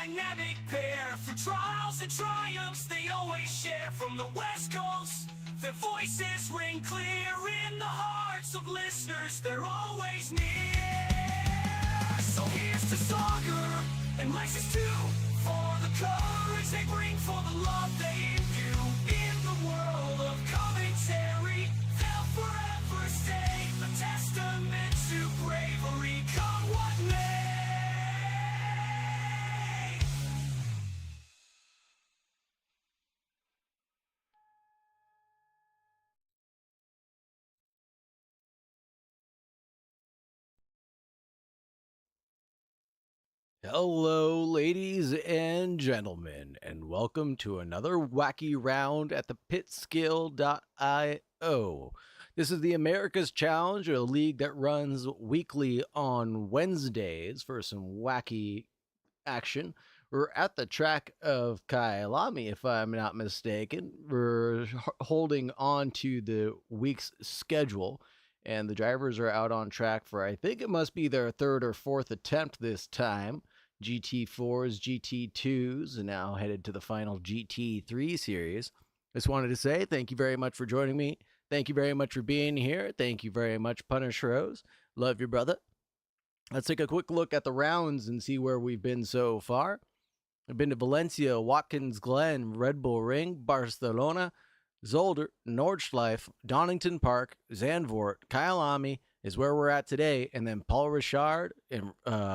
dynamic pair. For trials and triumphs they always share. From the West Coast, their voices ring clear. In the hearts of listeners, they're always near. So here's to Sauger and Lexus too, for the courage they bring, for the love they imbue. In the world of commentary, they'll forever stay a testament to bravery, come what may. Hello, ladies and gentlemen, and welcome to another wacky round at the pitskill.io. This is the America's Challenge, a league that runs weekly on Wednesdays for some wacky action. We're at the track of Kyalami, if I'm not mistaken. We're holding on to the week's schedule, and the drivers are out on track for, I think it must be their third or fourth attempt this time. GT4s, GT2s, and now headed to the final GT3 series. Just wanted to say thank you very much for joining me. Thank you very much for being here. Thank you very much, Punish Rose. Love you, brother. Let's take a quick look at the rounds and see where we've been so far. I've been to Valencia, Watkins Glen, Red Bull Ring, Barcelona, Zolder, Nordschleife, Donington Park, Zandvoort, Kyalami is where we're at today, and then Paul Richard and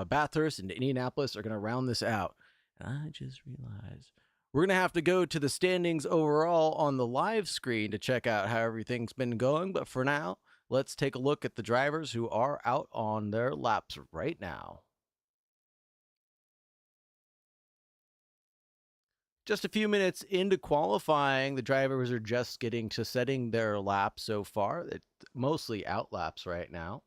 Bathurst and Indianapolis are going to round this out. And I just realized we're going to have to go to the standings overall on the live screen to check out how everything's been going, but for now, let's take a look at the drivers who are out on their laps right now. Just a few minutes into qualifying, the drivers are just getting to setting their laps so far. It's mostly out laps right now.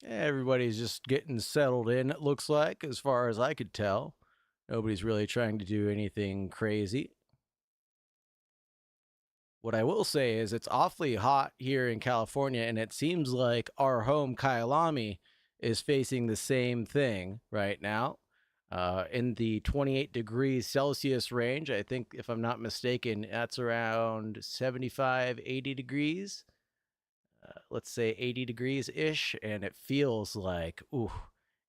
Everybody's just getting settled in, it looks like, as far as I could tell. Nobody's really trying to do anything crazy. What I will say is it's awfully hot here in California, and it seems like our home, Kyalami, is facing the same thing right now. In the 28 degrees Celsius range, I think, if I'm not mistaken, that's around 75, 80 degrees. Let's say 80 degrees ish, and it feels like, ooh,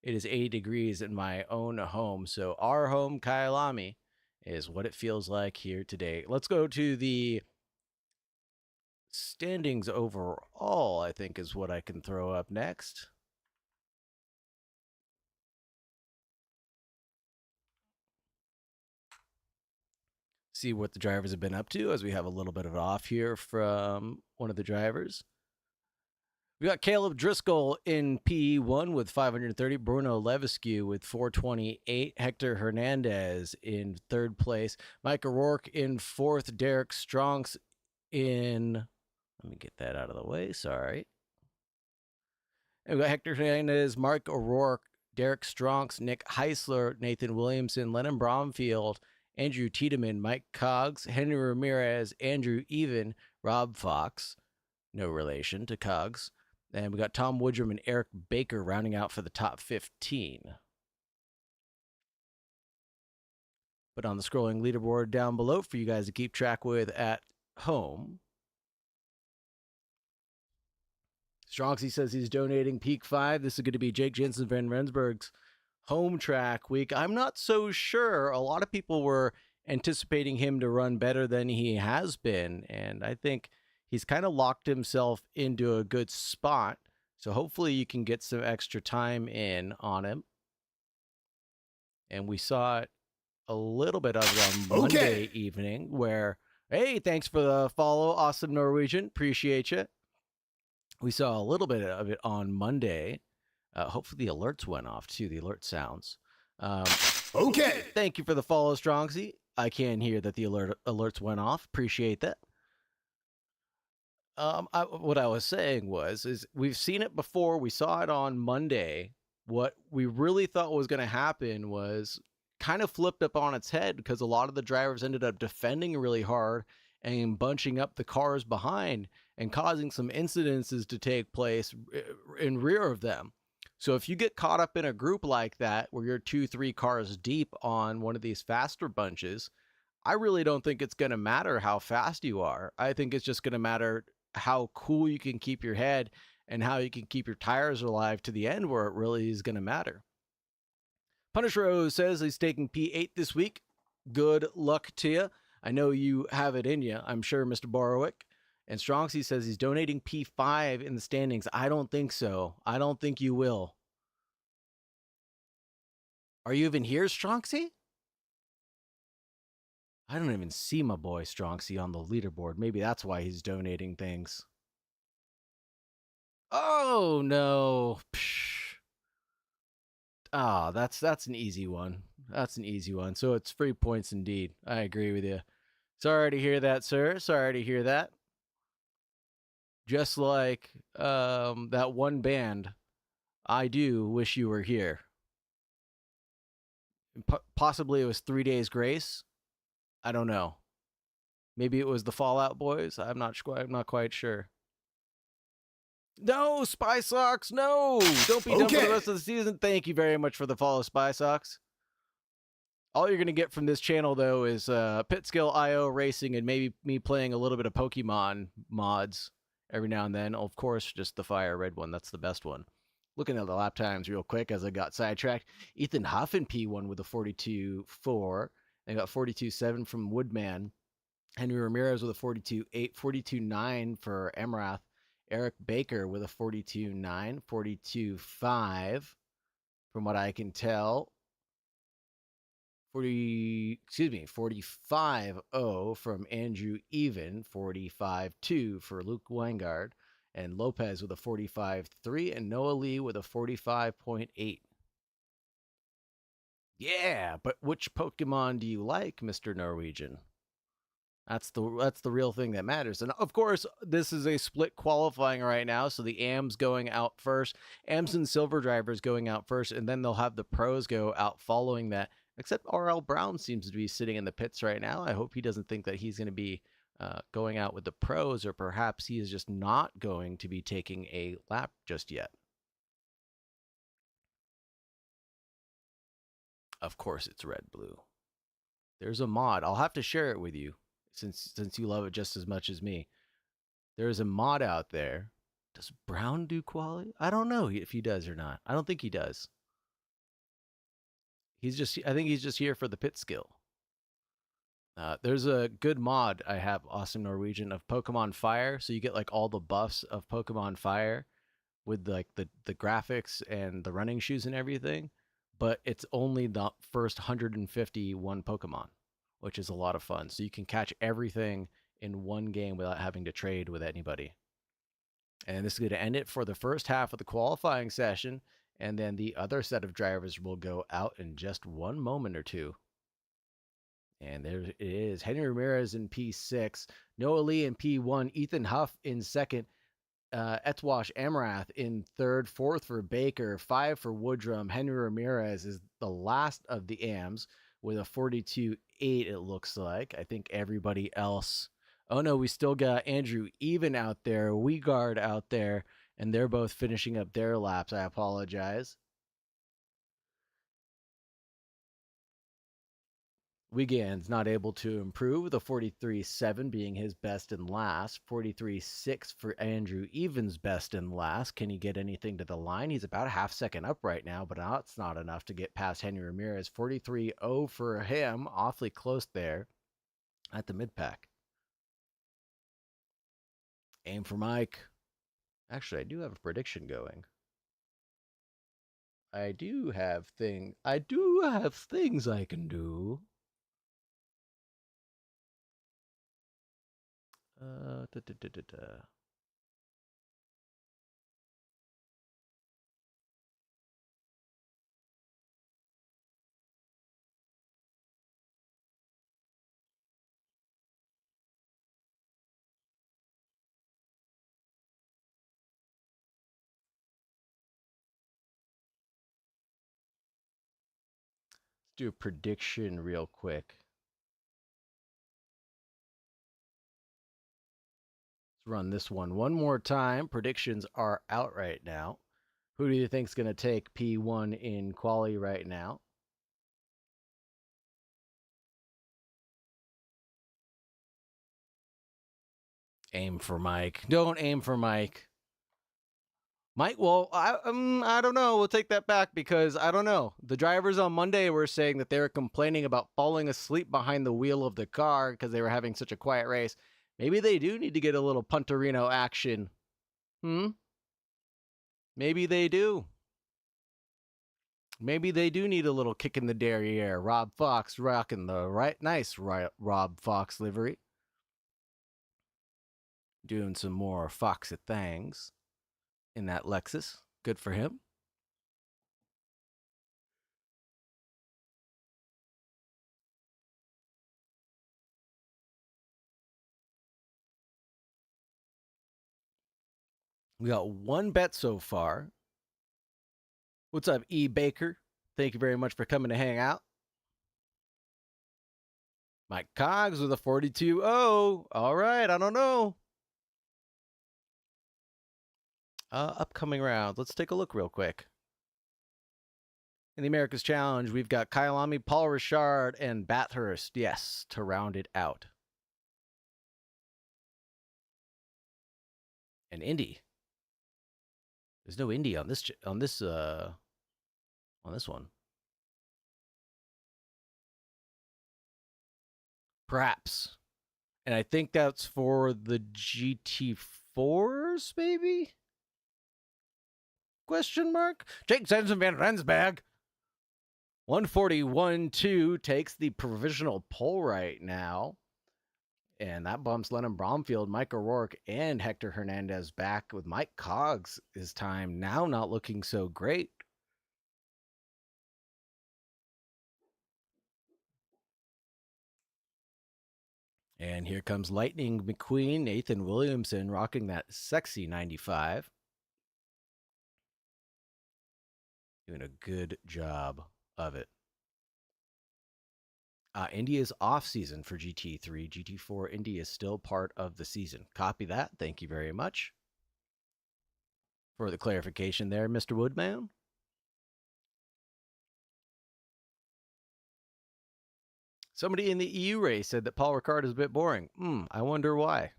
it is 80 degrees in my own home. So our home, Kyalami, is what it feels like here today. Let's go to the standings overall, I think, is what I can throw up next. See what the drivers have been up to, as we have a little bit of off here from one of the drivers. We got Caleb Driscoll in P1 with 530, Bruno Levesque with 428, Hector Hernandez in third place, Mike O'Rourke in fourth, Derek Strongs in, let me get that out of the way, sorry. And we got Hector Hernandez, Mark O'Rourke, Derek Strongs, Nick Heisler, Nathan Williamson, Lennon Bromfield, Andrew Tiedemann, Mike Coggs, Henry Ramirez, Andrew Even, Rob Fox, no relation to Coggs. And we got Tom Woodrum and Eric Baker rounding out for the top 15. But on the scrolling leaderboard down below for you guys to keep track with at home, Strongsy says he's donating Peak 5. This is going to be Jake Jensen Van Rensburg's home track week. I'm not so sure. A lot of people were anticipating him to run better than he has been, and I think he's kind of locked himself into a good spot. So hopefully you can get some extra time in on him. And we saw it a little bit of it on Monday evening where, hey, thanks for the follow, Awesome Norwegian. Appreciate you. We saw a little bit of it on Monday. Hopefully the alerts went off too, the alert sounds. Okay. Thank you for the follow, Strongsy. I can hear that the alerts went off. Appreciate that. What I was saying is we've seen it before. We saw it on Monday. What we really thought was going to happen was kind of flipped up on its head because a lot of the drivers ended up defending really hard and bunching up the cars behind and causing some incidences to take place in rear of them. So if you get caught up in a group like that where you're 2-3 cars deep on one of these faster bunches, I really don't think it's going to matter how fast you are. I think it's just going to matter how cool you can keep your head and how you can keep your tires alive to the end where it really is going to matter. Punisher O says he's taking P8 this week. Good luck to you. I know you have it in you, I'm sure, Mr. Borowick. And Strongsy says he's donating P5 in the standings. I don't think so. I don't think you will. Are you even here, Strongsy? I don't even see my boy Strongsy on the leaderboard. Maybe that's why he's donating things. Oh no. Ah, that's an easy one. That's an easy one. So it's free points indeed. I agree with you. Sorry to hear that, sir. Sorry to hear that. Just like that one band, I do wish you were here. Possibly it was 3 Days Grace. I don't know. Maybe it was the Fallout Boys. I'm not quite sure. No, Spy Socks, no! Don't be done for the rest of the season. Thank you very much for the follow, Spy Socks. All you're going to get from this channel, though, is Pitskill IO racing and maybe me playing a little bit of Pokemon mods every now and then. Of course, just the Fire Red one. That's the best one. Looking at the lap times real quick as I got sidetracked. Ethan Huff in P1 with a 42.4. They got 42.7 from Woodman. Henry Ramirez with a 42.8, 42.9 for Emrath. Eric Baker with a 42.9, 42.5 from what I can tell. 45.0 from Andrew Even, 45.2 for Luke Weingard, and Lopez with a 45.3, and Noah Lee with a 45.8. Yeah, but which Pokemon do you like, Mr. Norwegian? That's the real thing that matters. And of course, this is a split qualifying right now, so the AMs going out first, AMs and Silver Drivers going out first, and then they'll have the pros go out following that. Except RL Brown seems to be sitting in the pits right now. I hope he doesn't think that he's going to be going out with the pros, or perhaps he is just not going to be taking a lap just yet. Of course, it's red blue. There's a mod. I'll have to share it with you since you love it just as much as me. There's a mod out there. Does Brown do quality? I don't know if he does or not. I don't think he does. I think he's just here for the pit skill. There's a good mod I have, Awesome Norwegian, of Pokemon Fire. So you get like all the buffs of Pokemon Fire with like the graphics and the running shoes and everything. But it's only the first 151 Pokemon, which is a lot of fun. So you can catch everything in one game without having to trade with anybody. And this is going to end it for the first half of the qualifying session. And then the other set of drivers will go out in just one moment or two. And there it is. Henry Ramirez in P6. Noah Lee in P1. Ethan Huff in second. Etwash Emrath in third. Fourth for Baker. 5 for Woodrum. Henry Ramirez is the last of the AMs with a 42.8, it looks like. I think everybody else... Oh, no, we still got Andrew Even out there. Weegard out there. And they're both finishing up their laps. I apologize. Wiegand's not able to improve, the 43.7 being his best and last. 43.6 for Andrew Evans' best and last. Can he get anything to the line? He's about a half second up right now, but that's not enough to get past Henry Ramirez. 43.0 for him, awfully close there at the mid-pack. Aim for Mike. Actually, I do have a prediction going. I do have things I can do. Da, da, da, da, da. do a prediction real quick. Let's run this one more time. Predictions are out right now. Who do you think's going to take P1 in quali right now? Aim for Mike. Don't aim for Mike. Mike, well, I don't know. We'll take that back because I don't know. The drivers on Monday were saying that they were complaining about falling asleep behind the wheel of the car because they were having such a quiet race. Maybe they do need to get a little Punterino action. Maybe they do. Maybe they do need a little kick in the derriere. Rob Fox rocking the nice Rob Fox livery. Doing some more Foxy things in that Lexus. Good for him. We got one bet so far. What's up, E. Baker? Thank you very much for coming to hang out. Mike Cogs with a 42-0. All right, I don't know. Upcoming rounds. Let's take a look real quick. In the America's Challenge, we've got Kyalami, Paul Richard, and Bathurst, yes, to round it out. And Indy. There's no Indy on this one. Perhaps. And I think that's for the GT4s, maybe? Question mark? Jake Jensen van Rensburg. 141-2 takes the provisional pole right now. And that bumps Lennon Bromfield, Mike O'Rourke, and Hector Hernandez back with Mike Cogs. His time now not looking so great. And here comes Lightning McQueen, Nathan Williamson, rocking that sexy 95. Doing a good job of it. Indy is off season for GT3. GT4 Indy is still part of the season. Copy that. Thank you very much for the clarification there, Mr. Woodman. Somebody in the EU race said that Paul Ricard is a bit boring. I wonder why.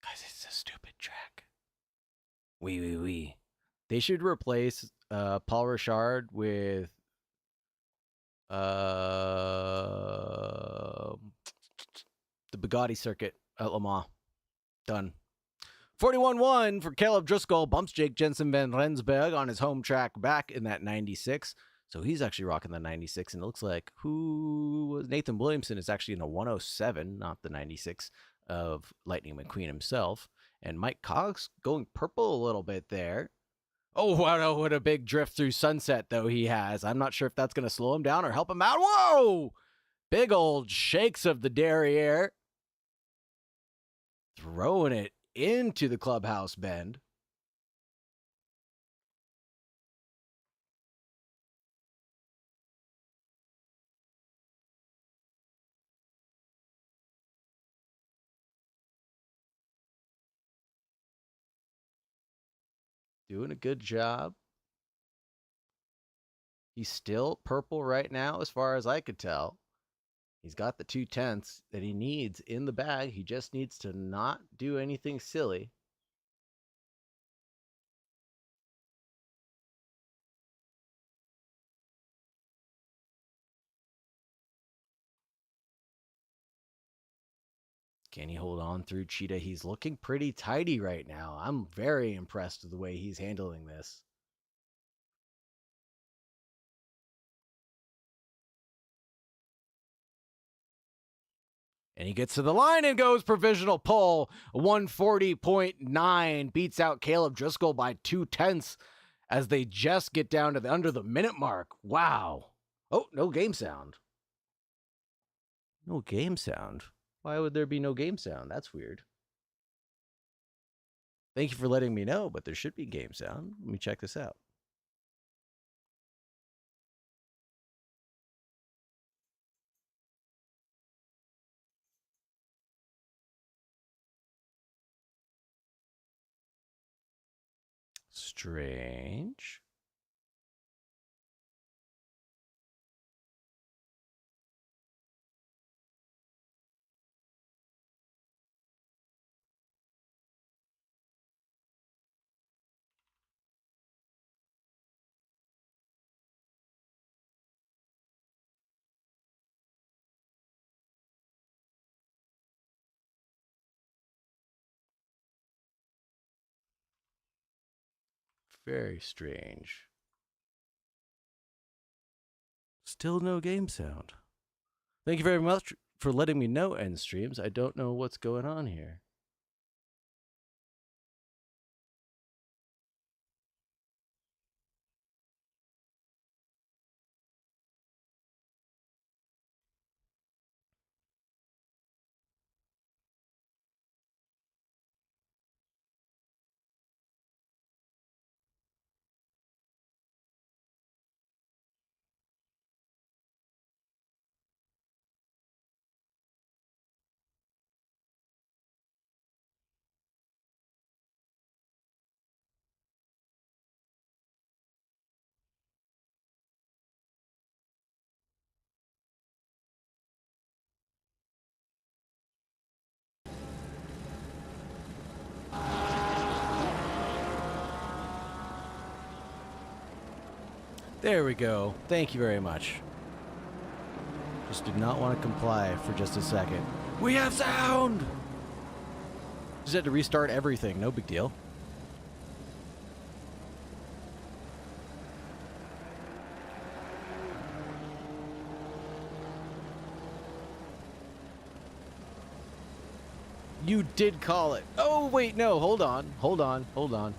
Guys, it's a stupid track. Oui. They should replace Paul Richard with the Bugatti circuit at Le Mans. Done. 41-1 for Caleb Driscoll. Bumps Jake Jensen van Rensburg on his home track back in that 96. So he's actually rocking the 96. And it looks like Nathan Williamson is actually in a 107, not the 96 of Lightning McQueen himself. And Mike Cogs going purple a little bit there. Oh, wow, what a big drift through sunset, though, he has. I'm not sure if that's going to slow him down or help him out. Whoa! Big old shakes of the derriere. Throwing it into the clubhouse bend. Doing a good job. He's still purple right now, as far as I could tell. He's got the 2/10 that he needs in the bag. He just needs to not do anything silly. Can he hold on through Cheetah? He's looking pretty tidy right now. I'm very impressed with the way he's handling this. And he gets to the line and goes provisional pole. 140.9 beats out Caleb Driscoll by 2/10 as they just get down to under the minute mark. Wow. Oh, no game sound. No game sound. Why would there be no game sound? That's weird. Thank you for letting me know, but there should be game sound. Let me check this out. Strange. Very strange. Still no game sound. Thank you very much for letting me know, End Streams. I don't know what's going on here. There we go. Thank you very much. Just did not want to comply for just a second. We have sound! Just had to restart everything. No big deal. You did call it. Oh, wait, no. Hold on. Hold on. Hold on.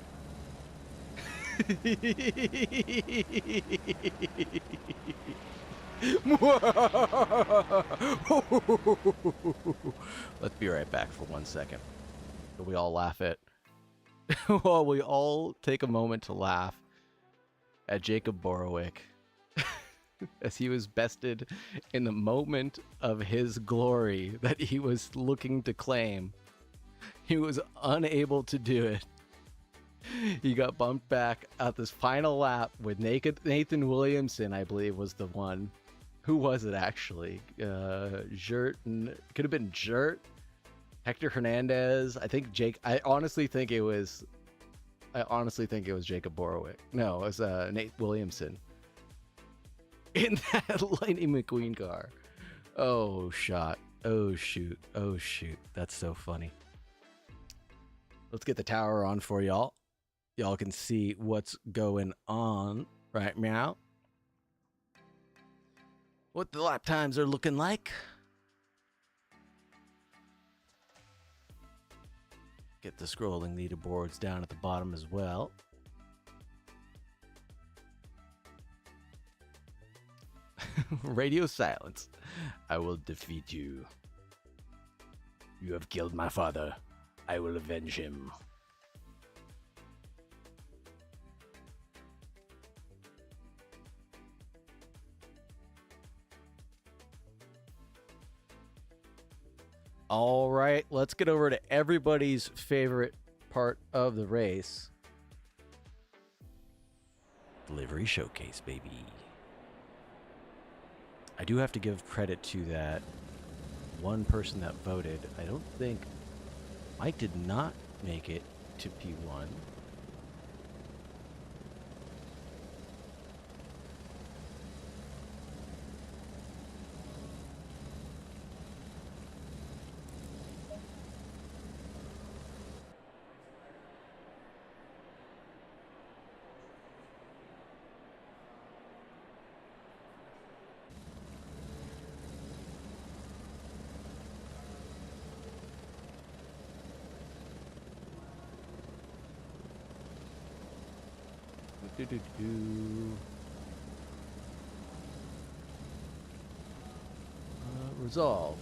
Let's be right back for 1 second. We all laugh at. Well, we all take a moment to laugh at Jacob Borowick as he was bested in the moment of his glory that he was looking to claim. He was unable to do it. He got bumped back at this final lap with Nathan Williamson, I believe, was the one. Who was it actually? Jert, could have been Jert, Hector Hernandez. I think Jake. I honestly think it was Jacob Borowick. No, it was Nate Williamson in that Lightning McQueen car. Oh shot. Oh shoot. Oh shoot. That's so funny. Let's get the tower on for y'all. Y'all can see what's going on right now. What the lap times are looking like. Get the scrolling leaderboards down at the bottom as well. Radio silence. I will defeat you. You have killed my father. I will avenge him. All right, let's get over to everybody's favorite part of the race. Delivery showcase, baby. I do have to give credit to that one person that voted. I don't think Mike did not make it to P1. Resolve.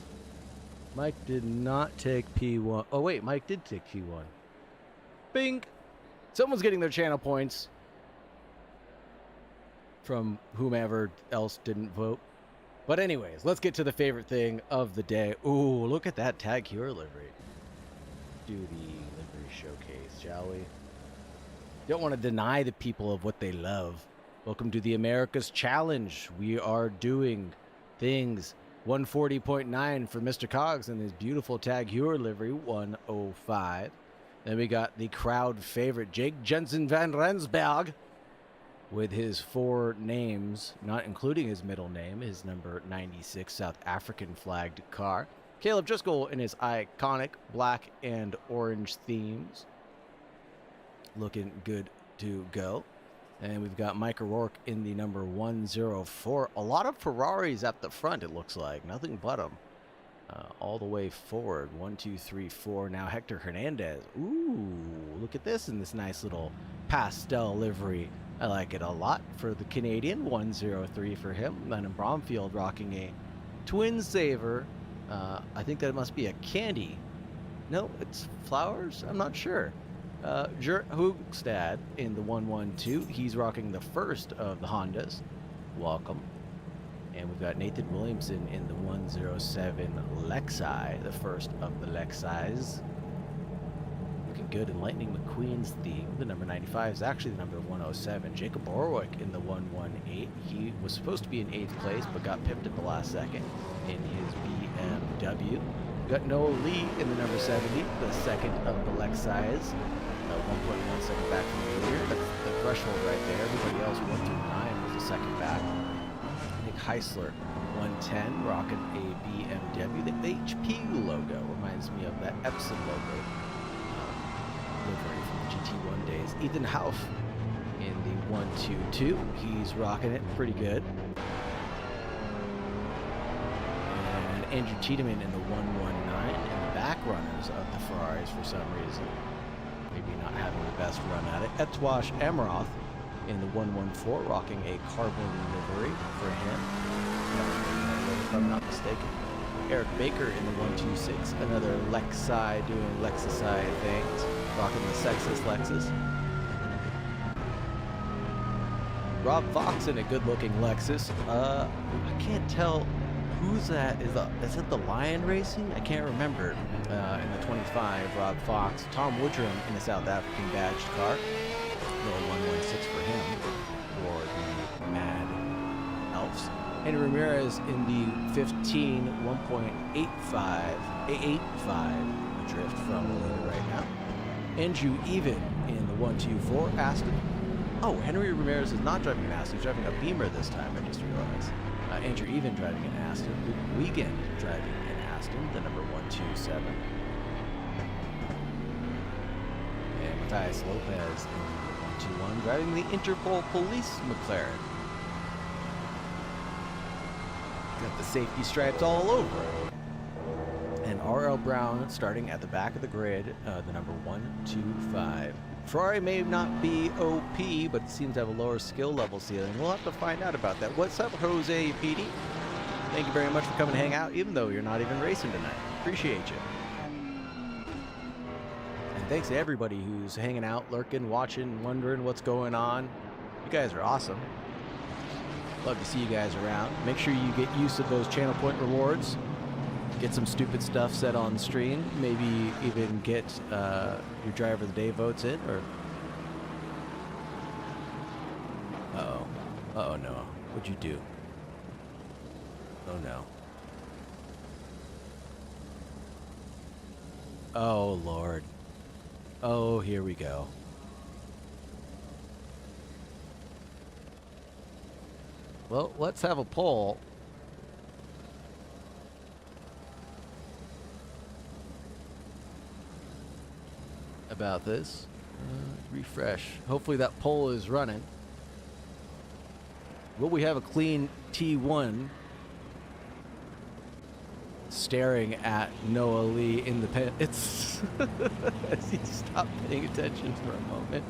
Mike did not take P1. Oh, wait, Mike did take P1. Bing. Someone's getting their channel points from whomever else didn't vote. But anyways, let's get to the favorite thing of the day. Ooh, look at that Tag Heuer livery. Do the livery showcase, shall we? Don't want to deny the people of what they love. Welcome to the America's Challenge. We are doing things 140.9 for Mr. Cogs and his beautiful Tag Heuer livery 105. Then we got the crowd favorite Jake Jensen van Rensberg with his 4 names, not including his middle name, his number 96 South African flagged car. Caleb Driscoll in his iconic black and orange themes. Looking good to go. And we've got Mike O'Rourke in the number 104. A lot of Ferraris at the front, it looks like. Nothing but them. All the way forward. 1, 2, 3, 4. Now Hector Hernandez. Ooh, look at this in this nice little pastel livery. I like it a lot for the Canadian. 103 for him. Lennon Bromfield rocking a Twin Saver. I think that it must be a candy. No, it's flowers? I'm not sure. Jurt Hoogstad in the 112. He's rocking the first of the Hondas. Welcome. And we've got Nathan Williamson in the 107 Lexi, the first of the Lexis. Looking good. And Lightning McQueen's theme, the number 95, is actually the number 107. Jacob Borwick in the 118. He was supposed to be in 8th place, but got pipped at the last second in his BMW. We've got Noah Lee in the number 70, the second of the Lexis. 1.1 second back from the leader. That's the threshold right there. Everybody else 1 through 9 was a second back. Nick Heisler, 110, rocking a BMW. The HP logo reminds me of that Epson logo livery from the GT1 days. Ethan Hauff in the 122. He's rocking it pretty good. And Andrew Tiedemann in the 119, and the back runners of the Ferraris for some reason. Maybe not having the best run at it. Etwash Amaroth in the 114, rocking a carbon livery for him. If I'm not mistaken. Eric Baker in the 126, another Lexi doing Lexusci things, rocking the sexist Lexus. Rob Fox in a good-looking Lexus. I can't tell who's that. Is it the Lion Racing? I can't remember. In the 25, Rob Fox. Tom Woodrum in a South African badged car. Little 116 for him, for the Mad Elves. Henry Ramirez in the 15, 1.85 drift from the leader right now. Andrew Even in the 124 Aston. Oh, Henry Ramirez is not driving an Aston. He's driving a Beamer this time, I just realized. Andrew Even driving an Aston. Luke Wiegand driving an Aston, the number 127. And Matthias Lopez in the 121, driving the Interpol Police McLaren. Got the safety stripes all over it. And R.L. Brown starting at the back of the grid, the number 125. Ferrari may not be OP, but it seems to have a lower skill level ceiling. We'll have to find out about that. What's up, Jose Petey? Thank you very much for coming to hang out, even though you're not even racing tonight. Appreciate you. And thanks to everybody who's hanging out, lurking, watching, wondering what's going on. You guys are awesome. Love to see you guys around. Make sure you get use of those channel point rewards. Get some stupid stuff set on stream. Maybe even get your driver of the day votes in. Or uh-oh, no. What'd you do? Oh no. Oh Lord. Oh, here we go. Well, let's have a poll. About this. Refresh. Hopefully that poll is running. Will we have a clean T1 staring at Noah Lee in the pen? It's as he stopped paying attention for a moment.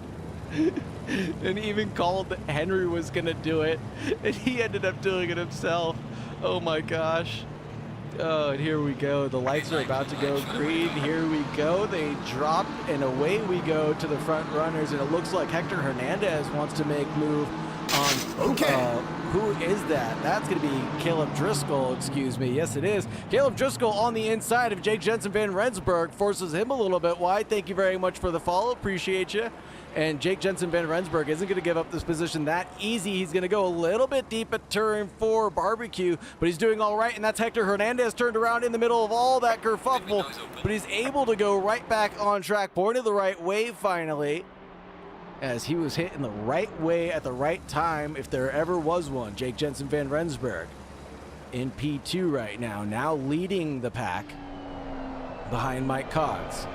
And even called that Henry was gonna do it, and he ended up doing it himself. Oh my gosh. Oh, and here we go. The lights are about to go green. Here we go. They drop, and away we go to the front runners. And it looks like Hector Hernandez wants to make move on. Okay. Who is that? That's going to be Caleb Driscoll, excuse me. Yes, it is. Caleb Driscoll on the inside of Jake Jensen Van Rensburg forces him a little bit wide. Thank you very much for the follow. Appreciate you. And Jake Jensen Van Rensburg isn't going to give up this position that easy. He's going to go a little bit deep at turn 4 barbecue, but he's doing all right. And that's Hector Hernandez turned around in the middle of all that kerfuffle, but he's able to go right back on track, pointed the right way finally, as he was hitting the right way at the right time, if there ever was one. Jake Jensen Van Rensburg in P2 right now, now leading the pack behind Mike Cogs.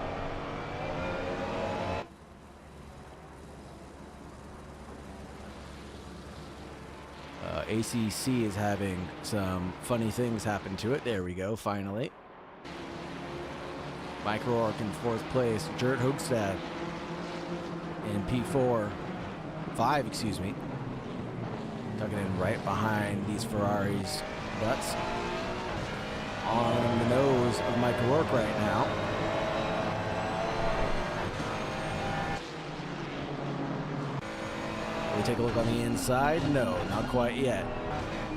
ACC is having some funny things happen to it. There we go, finally. Mike Rourke in 4th place. Jert Hoogstad in P4. 5, excuse me. Tucking in right behind these Ferraris. Butts on the nose of Mike Rourke right now. We take a look on the inside. No, not quite yet.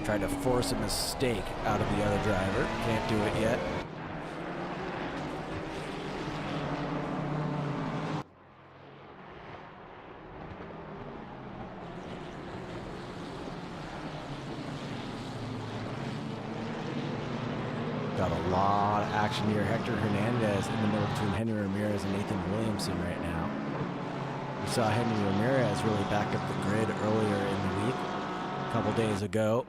Tried to force a mistake out of the other driver. Can't do it yet. Got a lot of action here. Hector Hernandez in the middle between Henry Ramirez and Nathan Williamson right now. We saw Henry Ramirez really back up the grid earlier in the week, a couple days ago.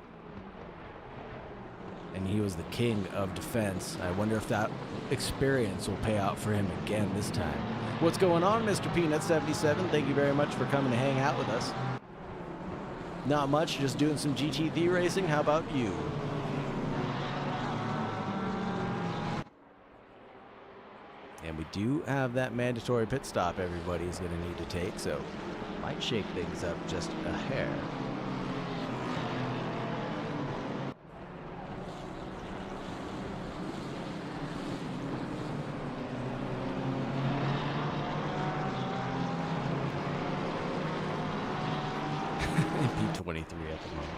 And he was the king of defense. I wonder if that experience will pay out for him again this time. What's going on, Mr. Peanut 77? Thank you very much for coming to hang out with us. Not much, just doing some GT3 racing. How about you? And we do have that mandatory pit stop everybody's going to need to take, so might shake things up just a hair. P23 at the moment.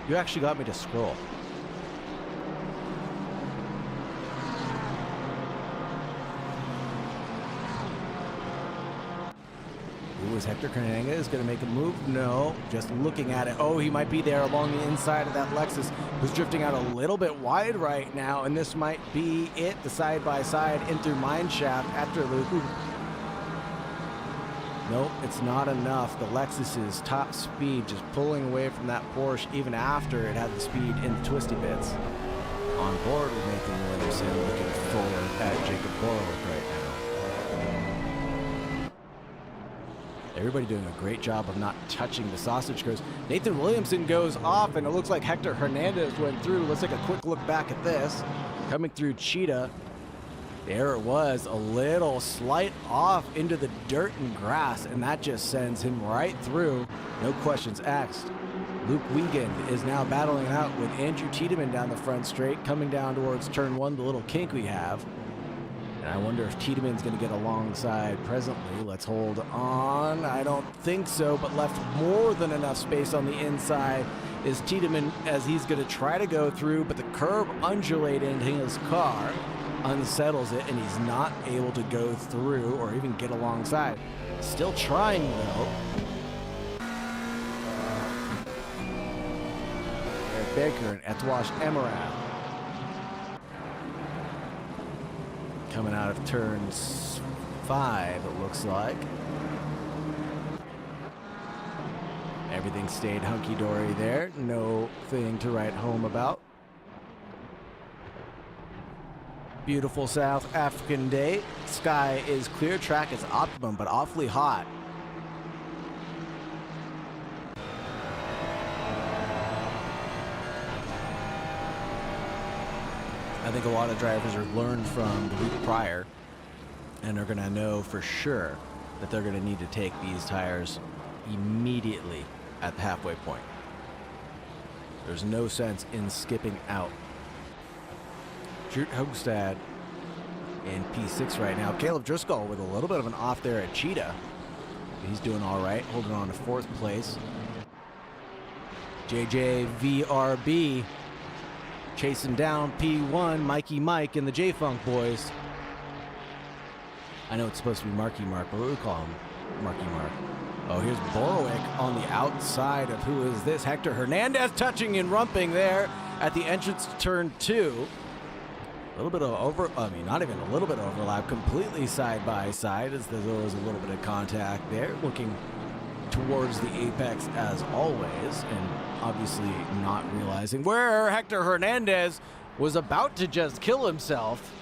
You actually got me to scroll. Is Hector Hernandez going to make a move? No, just looking at it. Oh, he might be there along the inside of that Lexus, who's drifting out a little bit wide right now, and this might be it, the side-by-side in through mine shaft after Luke. Nope, it's not enough. The Lexus's top speed just pulling away from that Porsche even after it had the speed in the twisty bits. On board with Nathan Williamson, looking forward at Jacob Borwick right now. Everybody doing a great job of not touching the sausage curves. Nathan Williamson goes off, and it looks like Hector Hernandez went through. Let's take a quick look back at this. Coming through Cheetah. There it was, a little slight off into the dirt and grass, and that just sends him right through. No questions asked. Luke Wiegand is now battling out with Andrew Tiedemann down the front straight, coming down towards turn 1, the little kink we have. And I wonder if Tiedemann's going to get alongside presently. Let's hold on. I don't think so, but left more than enough space on the inside is Tiedemann as he's going to try to go through, but the curb undulating his car unsettles it, and he's not able to go through or even get alongside. Still trying, though. Eric Baker and Etwash Emerald. Coming out of turn 5, it looks like. Everything stayed hunky-dory there. No thing to write home about. Beautiful South African day. Sky is clear. Track is optimum, but awfully hot. I think a lot of drivers have learned from the week prior and are going to know for sure that they're going to need to take these tires immediately at the halfway point. There's no sense in skipping out. Drew Hogstad in P6 right now. Caleb Driscoll with a little bit of an off there at Cheetah. He's doing all right, holding on to 4th place. JJVRB chasing down P1, Mikey Mike and the J-Funk boys. I know it's supposed to be Marky Mark, but what do we call him? Marky Mark. Oh, here's Borowick on the outside of who is this? Hector Hernandez touching and rumping there at the entrance to turn 2. A little bit of not even a little bit of overlap, completely side by side as there was a little bit of contact there, looking towards the apex as always, and obviously not realizing where Hector Hernandez was about to just kill himself.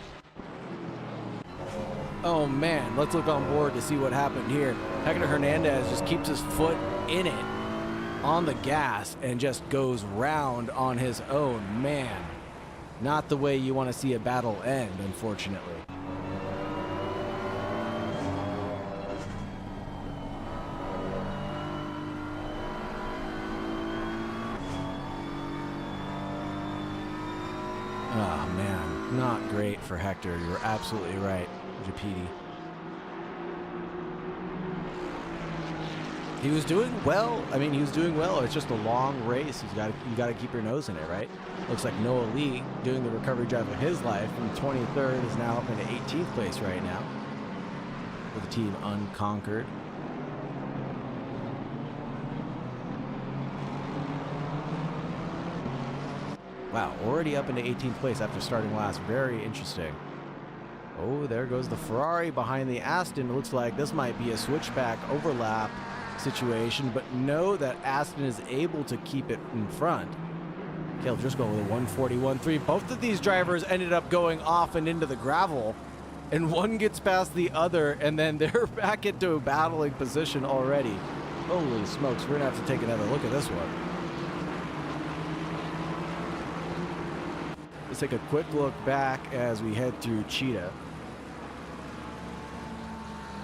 Oh man, let's look on board to see what happened here. Hector Hernandez just keeps his foot in it on the gas and just goes round on his own. Man, not the way you want to see a battle end, unfortunately. Oh man, not great for Hector. You're absolutely right, Japidi. He was doing well. I mean, he was doing well. It's just a long race. You got to keep your nose in it, right? Looks like Noah Lee doing the recovery drive of his life from 23rd is now up into 18th place right now with the team Unconquered. Wow, already up into 18th place after starting last. Very interesting. Oh, there goes the Ferrari behind the Aston. It looks like this might be a switchback overlap situation, but know that Aston is able to keep it in front. Caleb Driscoll with a 141.3. Both of these drivers ended up going off and into the gravel, and one gets past the other, and then they're back into a battling position already. Holy smokes, we're gonna have to take another look at this one. Let's take a quick look back as we head through Cheetah.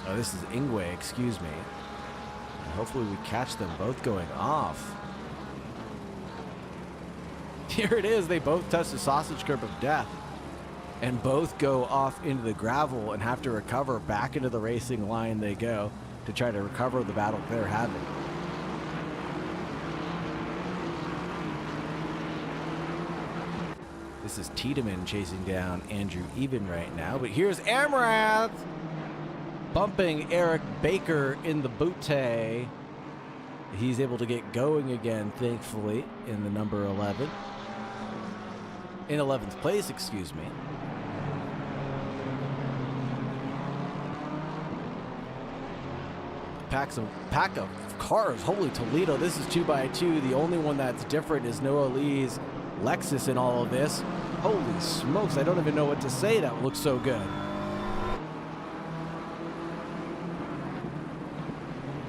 Oh, this is Ingwe, excuse me. And hopefully we catch them both going off. Here it is, they both touch the sausage curb of death and both go off into the gravel and have to recover. Back into the racing line they go to try to recover the battle they're having. This is Tiedemann chasing down Andrew Even right now, but here's Amrath bumping Eric Baker in the Butte. He's able to get going again, thankfully, in the number 11. In 11th place, excuse me. Pack of cars. Holy Toledo, this is 2x2. The only one that's different is Noah Lee's Lexus in all of this. Holy smokes, I don't even know what to say. That looks so good.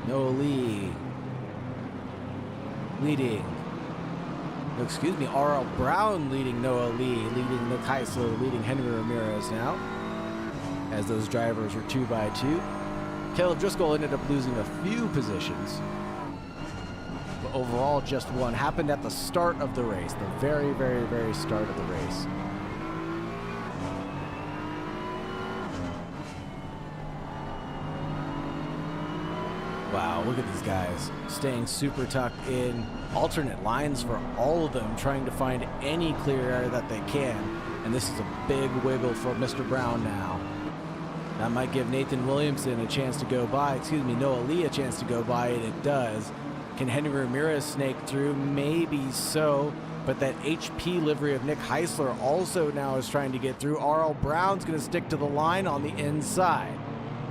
Noah Lee leading. No, excuse me, R.L. Brown leading Noah Lee, leading Nick Heisler, leading Henry Ramirez now, as those drivers were 2x2. Caleb Driscoll ended up losing a few positions, but overall just one. Happened at the start of the race, the very, very, very start of the race. Wow, look at these guys staying super tucked in. Alternate lines for all of them, trying to find any clear area that they can. And this is a big wiggle for Mr. Brown now. That might give Nathan Williamson a chance to go by, excuse me, Noah Lee a chance to go by, and it does. Can Henry Ramirez snake through? Maybe so, but that HP livery of Nick Heisler also now is trying to get through. R.L. Brown's gonna stick to the line on the inside.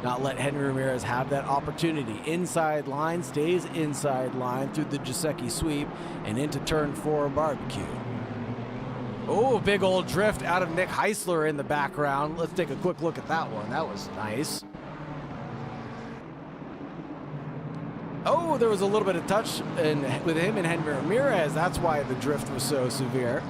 Not let Henry Ramirez have that opportunity. Inside line, stays inside line through the Giuseppe sweep and into turn 4 barbecue. Oh, big old drift out of Nick Heisler in the background. Let's take a quick look at that one. That was nice. Oh, there was a little bit of touch with him and Henry Ramirez. That's why the drift was so severe.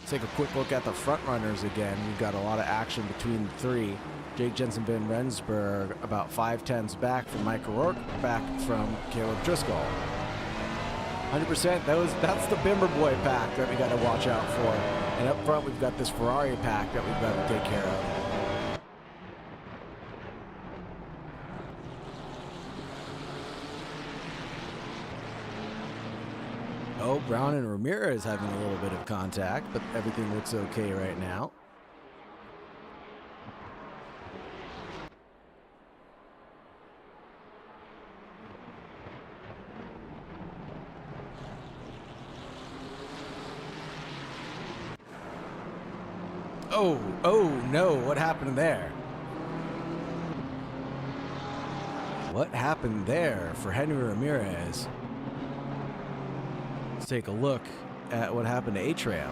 Take a quick look at the front runners again. We've got a lot of action between the three. Jake Jensen Van Rensburg about 5/10s back from Mike O'Rourke, back from Caleb Driscoll. 100%. That's the Bimber Boy pack that we got to watch out for. And up front, we've got this Ferrari pack that we've got to take care of. Oh, Brown and Ramirez having a little bit of contact, but everything looks okay right now. Oh no, what happened there? What happened there for Henry Ramirez? Let's take a look at what happened to Atram.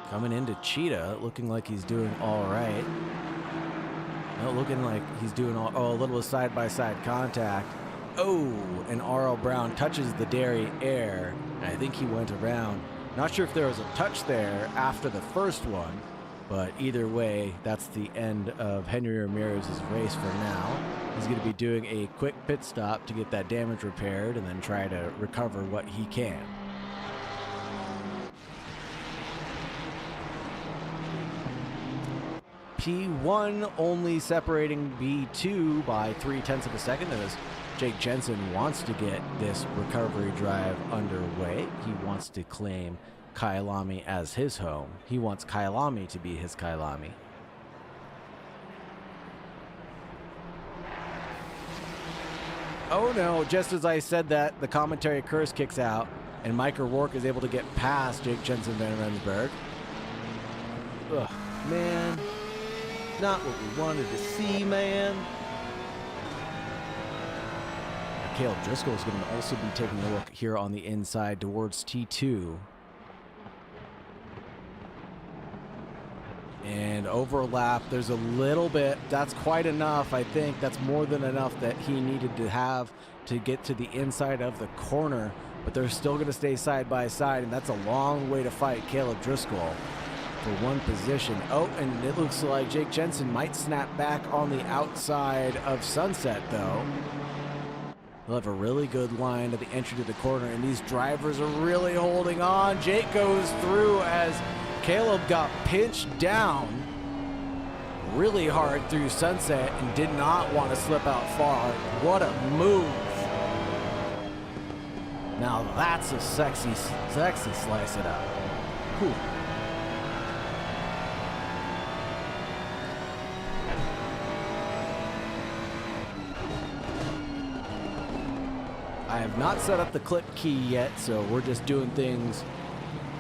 Coming into Cheetah, looking like he's doing all right. No, looking like he's doing a little side-by-side contact. Oh, and R.L. Brown touches the dairy air. And I think he went around. Not sure if there was a touch there after the first one, but either way, that's the end of Henry Ramirez's race for now. He's going to be doing a quick pit stop to get that damage repaired and then try to recover what he can. P1 only separating B2 by 0.3 of a second as Jake Jensen wants to get this recovery drive underway. He wants to claim Kyalami as his home. He wants Kyalami to be his Kyalami. Oh no, just as I said that, the commentary curse kicks out and Mike O'Rourke is able to get past Jake Jensen Van Rensburg. Ugh, man. Not what we wanted to see, man. Caleb Driscoll is going to also be taking a look here on the inside towards T2. And overlap, there's a little bit. That's quite enough, I think. That's more than enough that he needed to have to get to the inside of the corner. But they're still going to stay side by side, and that's a long way to fight Caleb Driscoll for one position. Oh, and it looks like Jake Jensen might snap back on the outside of Sunset, though. They'll have a really good line at the entry to the corner, and these drivers are really holding on. Jake goes through as Caleb got pinched down really hard through Sunset and did not want to slip out far. What a move. Now that's a sexy slice it up. Whew. I have not set up the clip key yet, so we're just doing things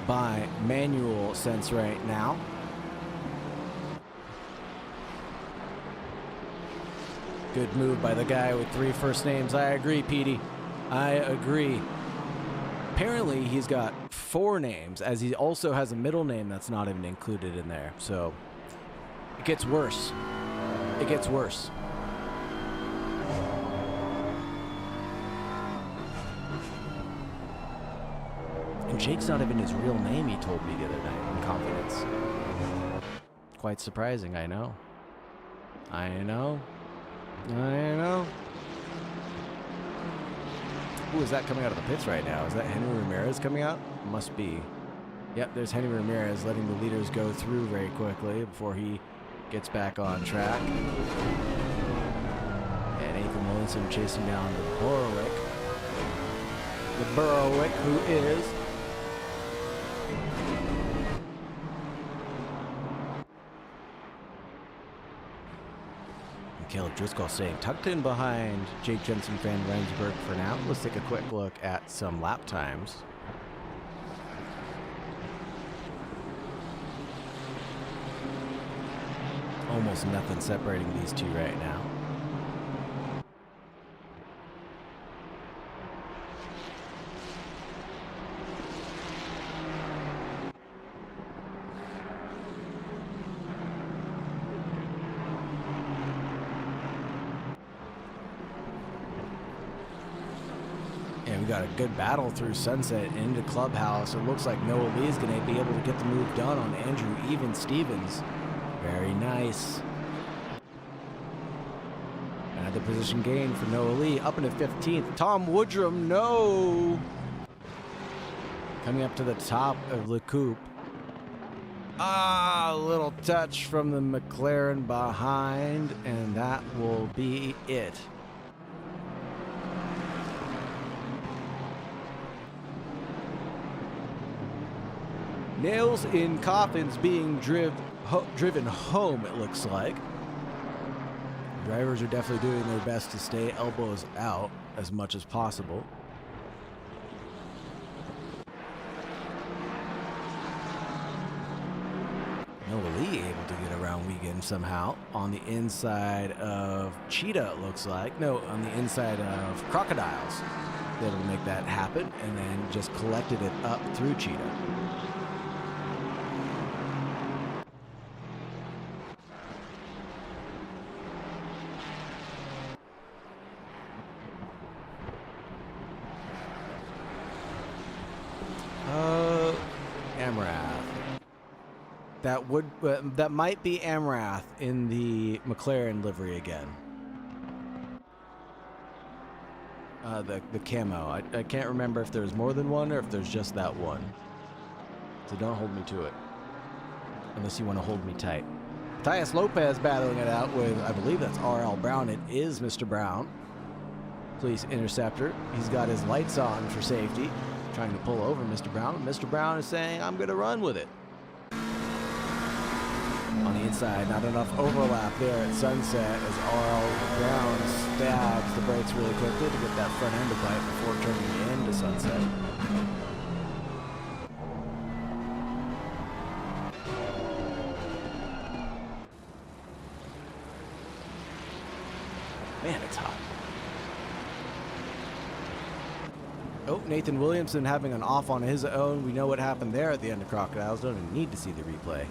by manual sense right now. Good move by the guy with 3 first names. I agree, Petey. I agree. Apparently, he's got 4 names, as he also has a middle name that's not even included in there. So, it gets worse. It gets worse. And Jake's not even his real name, he told me the other night in confidence. Quite surprising, I know. I know. I know. Ooh, is that coming out of the pits right now? Is that Henry Ramirez coming out? Must be. Yep, there's Henry Ramirez letting the leaders go through very quickly before he gets back on track. And Nathan Williamson chasing down the Borowick. The Borowick, who is Caleb Driscoll staying tucked in behind Jake Jensen Van Rensburg for now. Let's take a quick look at some lap times. Almost nothing separating these two right now. We got a good battle through Sunset and into Clubhouse. It looks like Noah Lee is going to be able to get the move done on Andrew Even Stevens. Very nice. Another position gain for Noah Lee, up into 15th. Tom Woodrum, no! Coming up to the top of Le Coupe. A little touch from the McLaren behind, and that will be it. Nails in coffins being driven home, it looks like. Drivers are definitely doing their best to stay elbows out as much as possible. Noah Lee able to get around Wiegand somehow on the inside of Cheetah, it looks like. No, on the inside of Crocodiles. Able to make that happen and then just collected it up through Cheetah. Amrath. That might be Amrath in the McLaren livery again. The camo. I can't remember if there's more than one or if there's just that one. So don't hold me to it. Unless you want to hold me tight. Tyus Lopez battling it out with, I believe that's R.L. Brown. It is Mr. Brown. Police interceptor. He's got his lights on for safety. Trying to pull over Mr. Brown. Mr. Brown is saying, I'm going to run with it. On the inside, not enough overlap there at Sunset as R.L. Brown stabs the brakes really quickly to get that front end to bite before turning into Sunset. Man, it's hot. Oh, Nathan Williamson having an off on his own. We know what happened there at the end of Crocodiles. Don't even need to see the replay.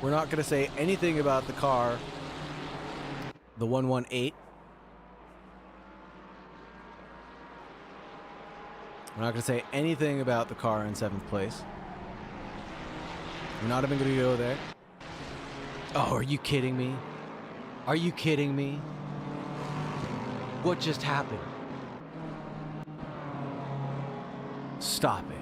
We're not going to say anything about the car, the 118. We're not going to say anything about the car in 7th place. We're not even going to go there. Oh, are you kidding me? Are you kidding me? What just happened? Stop it.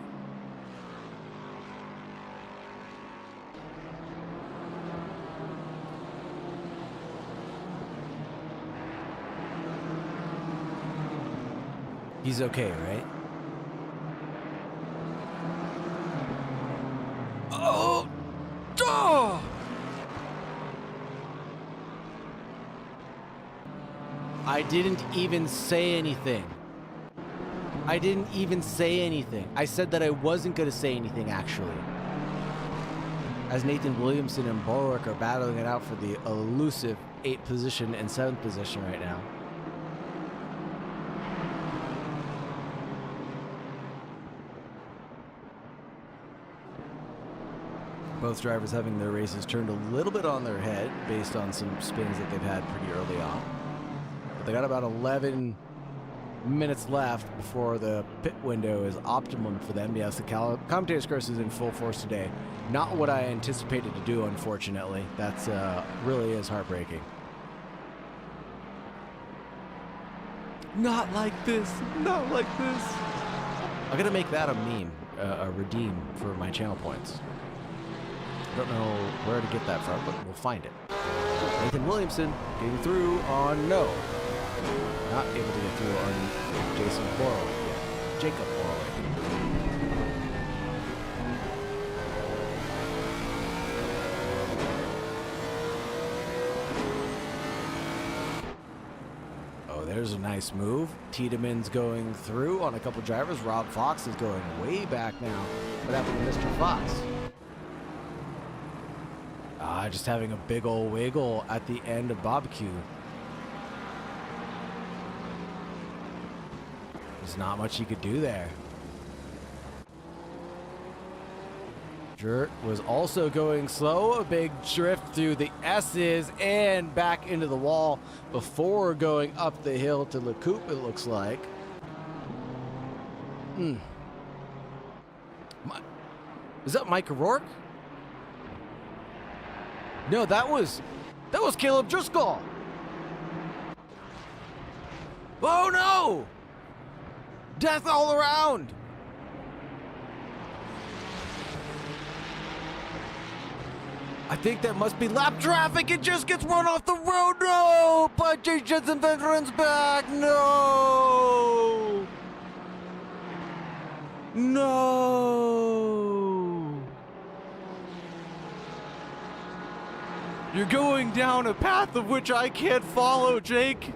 He's okay, right? Oh! Duh! I didn't even say anything. I didn't even say anything. I said that I wasn't going to say anything, actually. As Nathan Williamson and Borwick are battling it out for the elusive 8th position and 7th position right now. Both drivers having their races turned a little bit on their head based on some spins that they've had pretty early on. But they got about 11 minutes left before the pit window is optimum for them. Yes, the commentator's curse is in full force today. Not what I anticipated to do, unfortunately. That's really is heartbreaking. Not like this. Not like this. I'm going to make that a meme, a redeem for my channel points. I don't know where to get that from, but we'll find it. Nathan Williamson getting through on no. Not able to get through on Jason Borwick. Yeah, Jacob Borwick. Oh, there's a nice move. Tiedemann's going through on a couple drivers. Rob Fox is going way back now. What happened to Mr. Fox? Just having a big old wiggle at the end of barbecue. There's not much you could do there. Dirt was also going slow, a big drift through the S's and back into the wall before going up the hill to Le Coupe, it looks like. Is that Mike O'Rourke? No, that was Caleb Driscoll. Oh no! Death all around! I think that must be lap traffic. It just gets run off the road. No! But Jensen Veterans back. No! No! You're going down a path of which I can't follow, Jake.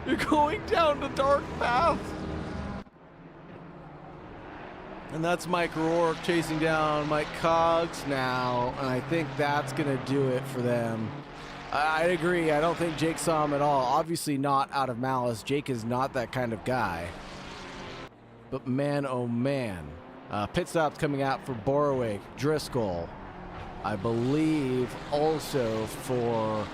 You're going down the dark path. And that's Mike O'Rourke chasing down Mike Cogs now, and I think that's going to do it for them. I agree. I don't think Jake saw him at all. Obviously not out of malice. Jake is not that kind of guy. But man, oh man. Pit stops coming out for Borowick, Driscoll. I believe also for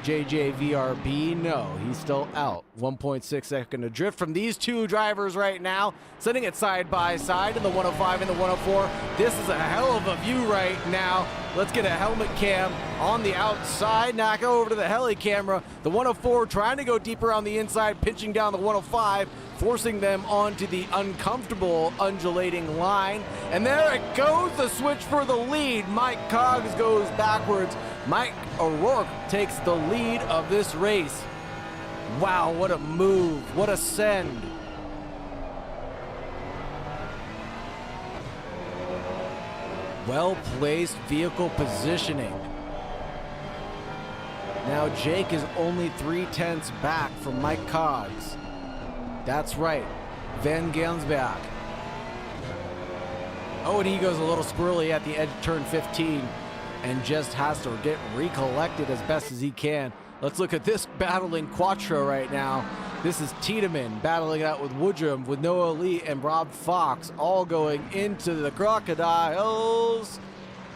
JJVRB. No, he's still out. 1.6 second adrift from these two drivers right now, sitting it side by side in the 105 and the 104. This is a hell of a view right now. Let's get a helmet cam on the outside. Now go over to the heli camera. The 104 trying to go deeper on the inside, pinching down the 105, forcing them onto the uncomfortable undulating line. And there it goes, the switch for the lead. Mike Cogs goes backwards. Mike O'Rourke takes the lead of this race. Wow, what a move, what a send. Well-placed vehicle positioning. Now Jake is only 3/10 back from Mike Cogs. That's right, Van Gansberg. Oh, and he goes a little squirrely at the edge of turn 15 and just has to get recollected as best as he can. Let's look at this battle in Quattro right now. This is Tiedemann battling it out with Woodrum, with Noah Lee and Rob Fox all going into the Crocodiles.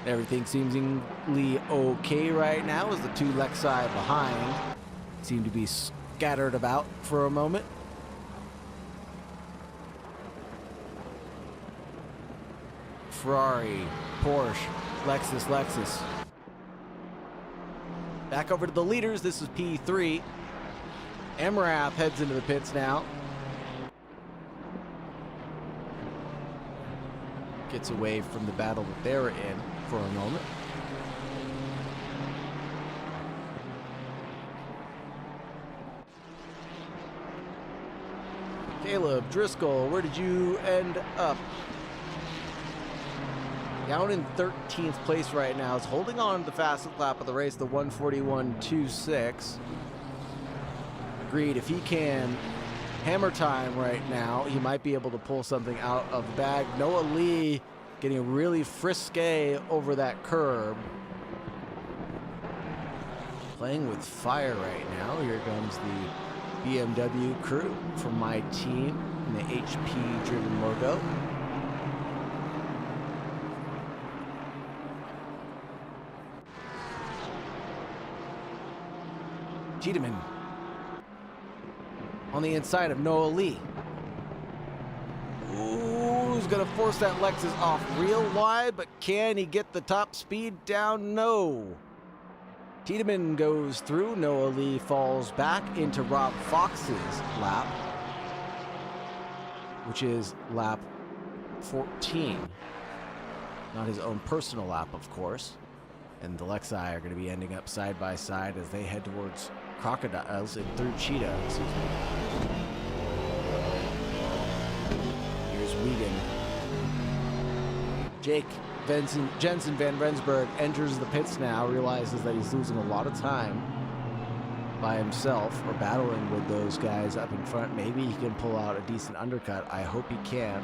Everything seemingly okay right now as the two Lexi behind seem to be scattered about for a moment. Ferrari, Porsche, Lexus. Back over to the leaders. This is P3. Emrath heads into the pits now. Gets away from the battle that they were in for a moment. Caleb Driscoll, where did you end up? Down in 13th place right now. Is holding on to the fastest lap of the race, the 141.26. Agreed, if he can hammer time right now, he might be able to pull something out of the bag. Noah Lee getting really frisky over that curb. Playing with fire right now. Here comes the BMW crew from my team in the HP driven logo. Tiedemann on the inside of Noah Lee. Ooh, who's gonna force that Lexus off real wide, but can he get the top speed down? No. Tiedemann goes through. Noah Lee falls back into Rob Fox's lap, which is lap 14. Not his own personal lap, of course. And the Lexi are going to be ending up side by side as they head towards Crocodiles and through Cheetah. Here's Wiegand. Jensen Van Rensburg enters the pits now, realizes that he's losing a lot of time by himself or battling with those guys up in front. Maybe he can pull out a decent undercut. I hope he can.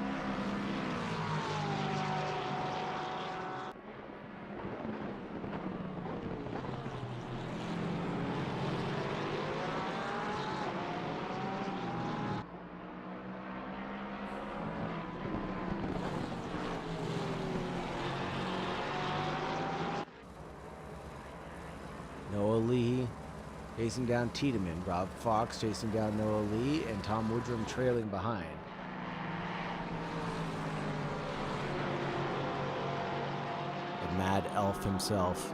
Lee chasing down Tiedemann. Rob Fox chasing down Noah Lee, and Tom Woodrum trailing behind. The Mad Elf himself.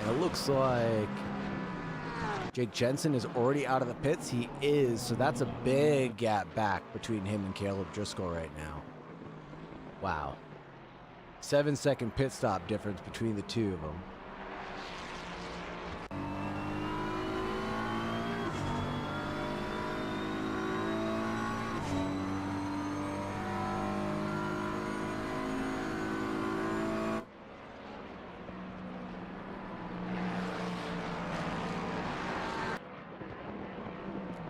It looks like Jake Jensen is already out of the pits. He is, so that's a big gap back between him and Caleb Driscoll right now. Wow. 7-second pit stop difference between the two of them.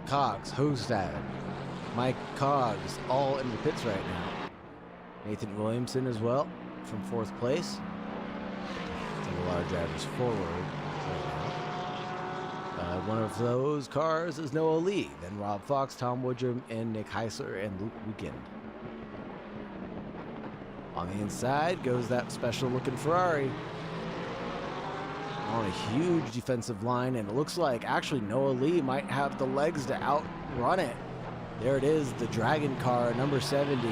Cogs, Hostad, Mike Cogs, all in the pits right now. Nathan Williamson as well from 4th place. Some of our drivers forward right now. One of those cars is Noah Lee, then Rob Fox, Tom Woodrum, and Nick Heisler and Luke Weekend. On the inside goes that special looking Ferrari. On a huge defensive line, and it looks like actually Noah Lee might have the legs to outrun it. There it is, the Dragon car, number 70,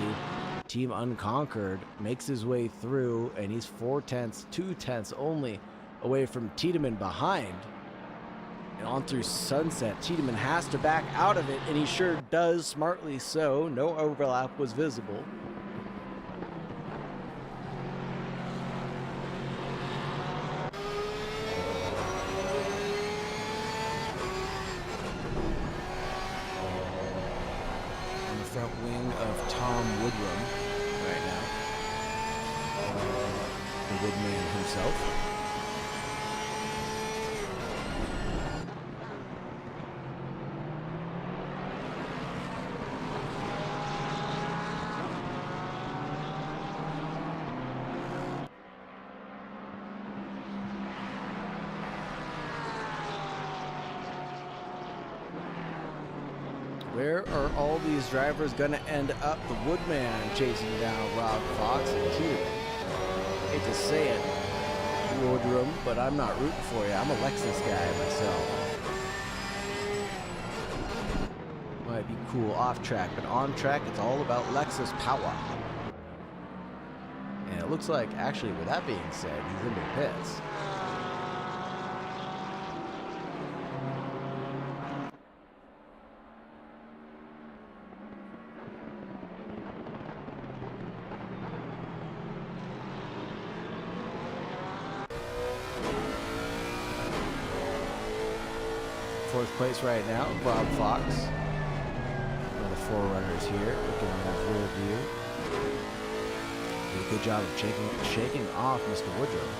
Team Unconquered, makes his way through, and he's 2 tenths only away from Tiedemann behind. And on through Sunset, Tiedemann has to back out of it, and he sure does, smartly so. No overlap was visible. Front wing of Tom Woodrum right now. The Woodman himself. Where are all these drivers going to end up? The Woodman chasing down Rob Fox and Tiedemann. Hate to say it, Woodrum, but I'm not rooting for you. I'm a Lexus guy myself. Might be cool off track, but on track it's all about Lexus power. And it looks like, actually, with that being said, he's in the pits. Fourth place right now, Rob Fox. One of the forerunners here, looking at that rear view. Did a good job of shaking off Mr. Woodrum.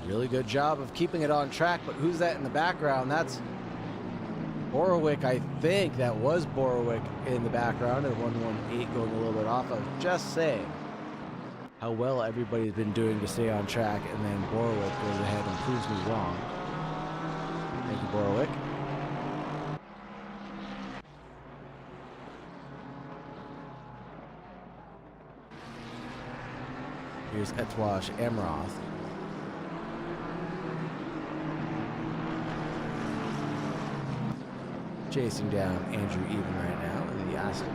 Really good job of keeping it on track, but who's that in the background? That's Borowick, I think. That was Borowick in the background, and 118 going a little bit off. I was just saying how well everybody's been doing to stay on track, and then Borowick goes ahead and proves me wrong. Thank you, Borowick. Here's Etwash Amroth. Chasing down Andrew Even right now in the Aston.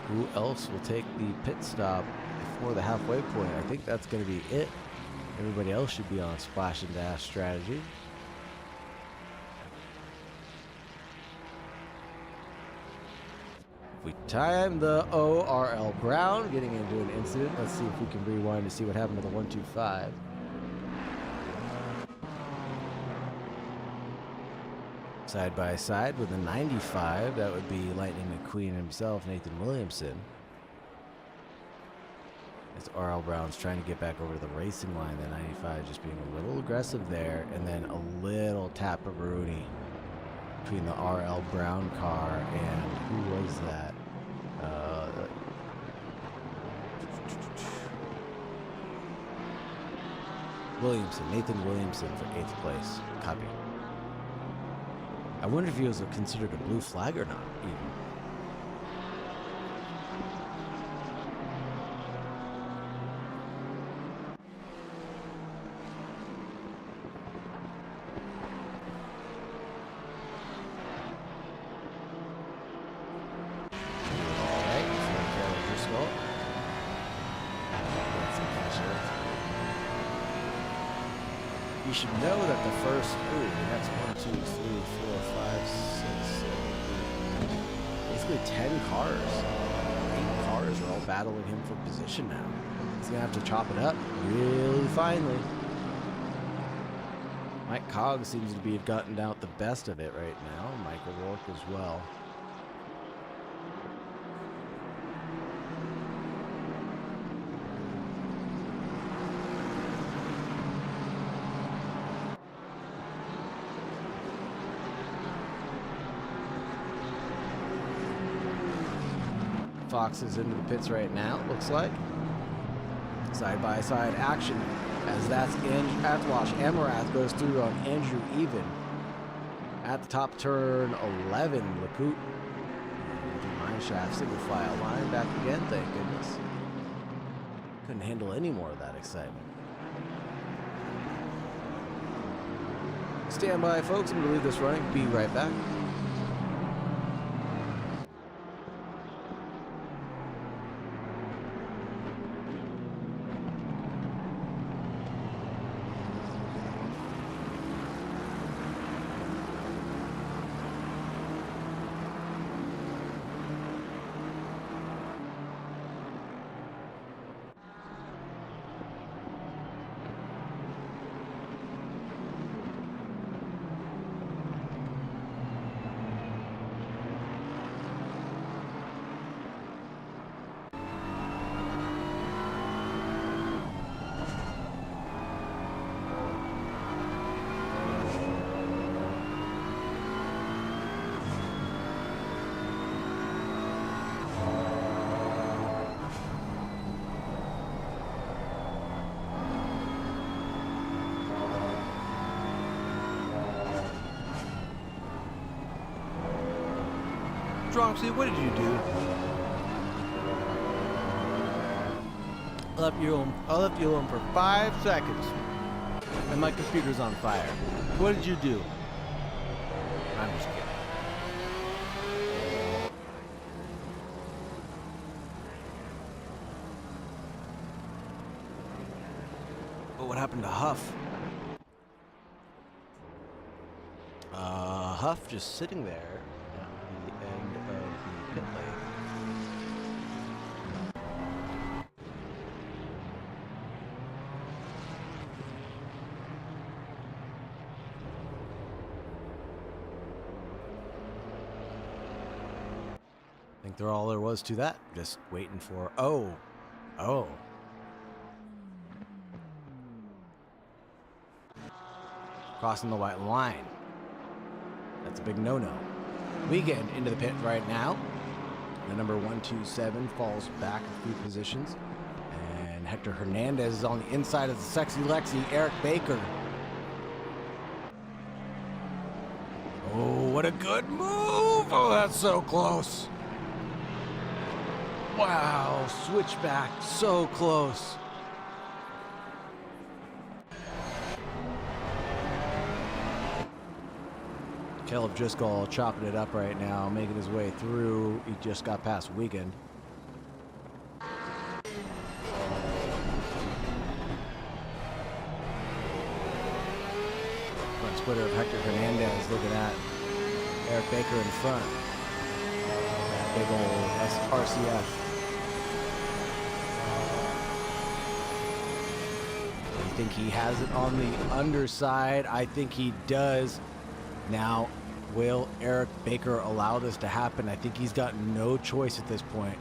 Who else will take the pit stop before the halfway point? I think that's going to be it. Everybody else should be on splash and dash strategy. If we time the ORL Brown getting into an incident, let's see if we can rewind to see what happened to the 125. Side by side with the 95, that would be Lightning McQueen himself, Nathan Williamson. As RL Brown's trying to get back over the racing line, the 95 just being a little aggressive there, and then a little tap-a-rooney between the RL Brown car and who was that? Williamson, Nathan Williamson for 8th place. Copy. I wonder if he was considered a blue flag or not, even. You should know that the first, that's 1, 2, 3, 4, 5, 6, 7, 8, basically 10 cars. 8 cars are all battling him for position now. He's gonna have to chop it up really finely. Mike Coggs seems to be gotten out the best of it right now. Michael Rourke as well. Fox is into the pits right now, looks like. Side-by-side action as that's Atwash. Amarath goes through on Andrew Even. At the top turn 11, Lacoute. Mineshaft, single file line, back again, thank goodness. Couldn't handle any more of that excitement. Stand by, folks, I'm going to leave this running. Be right back. Dropsy, what did you do? I left you alone for 5 seconds, and my computer's on fire. What did you do? I'm just kidding. But what happened to Huff? Huff just sitting there at the end of the pit lane. I think they're all there was to that. Just waiting for, oh. Crossing the white line. That's a big no-no. Weekend into the pit right now. The number 127 falls back a few positions. And Hector Hernandez is on the inside of the Sexy Lexi, Eric Baker. Oh, what a good move! Oh, that's so close. Wow, switchback, so close. Caleb Driscoll chopping it up right now, making his way through. He just got past Wiegand. splitter of Hector Hernandez looking at Eric Baker in front. That big old RCF. I think he has it on the underside. I think he does. Now, will Eric Baker allow this to happen? I think he's got no choice at this point.